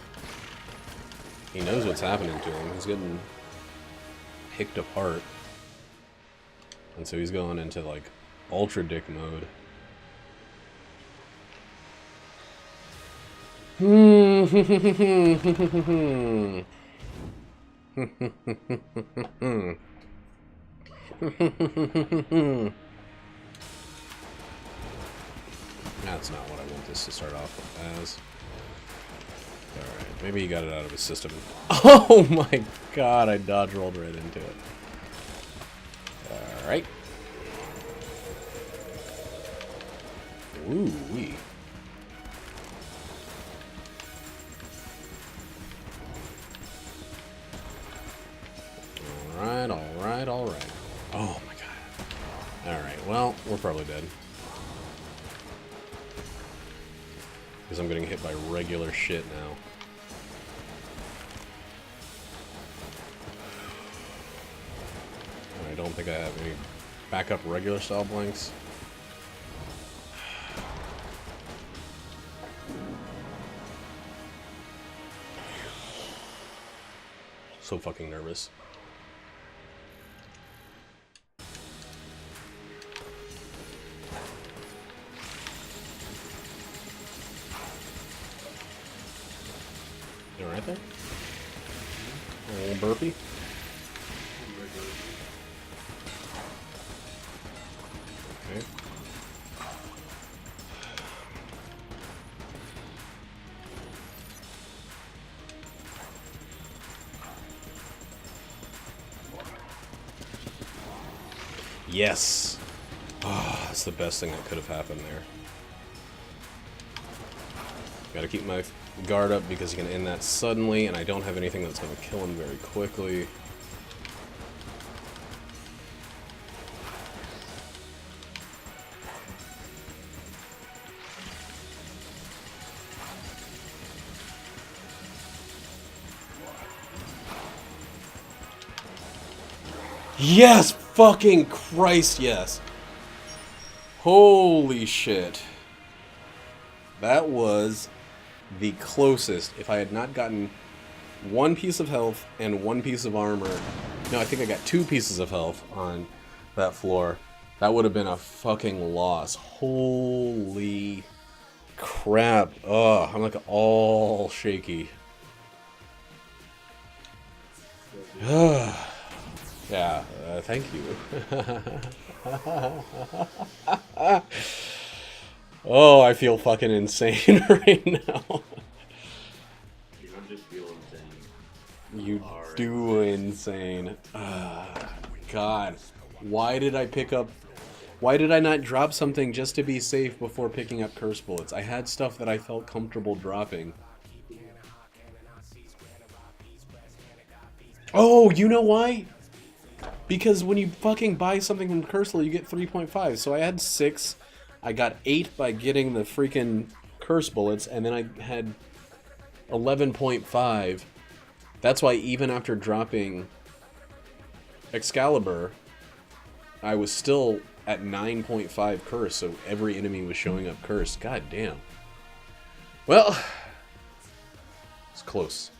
He knows what's happening to him. He's getting picked apart. And so he's going into, like, ultra dick mode. That's not what I want this to start off as. Alright, maybe he got it out of his system. Oh my god, I dodge rolled right into it. Alright. Ooh-wee. Alright, alright, alright. Oh my god. Alright, well, we're probably dead. Because I'm getting hit by regular shit now. I don't think I have any backup regular style blanks. So fucking nervous. You right there? A little burpee. Okay. Yes! Ah, that's the best thing that could have happened there. Gotta keep my guard up because he can end that suddenly, and I don't have anything that's gonna kill him very quickly. Yes! Fucking Christ, yes! Holy shit. That was the closest. If I had not gotten one piece of health and one piece of armor... No, I think I got 2 pieces of health on that floor. That would have been a fucking loss. Holy crap. Ugh, I'm like all shaky. Yeah, thank you. Oh, I feel fucking insane right now. You don't just feel insane. You do insane. God. Why did I pick up... Why did I not drop something just to be safe before picking up curse bullets? I had stuff that I felt comfortable dropping. Oh, you know why? Because when you fucking buy something from Cursel, you get 3.5. So I had 6. I got 8 by getting the freaking curse bullets, and then I had 11.5. That's why even after dropping Excalibur, I was still at 9.5 curse, so every enemy was showing up curse. God damn. Well, it's close.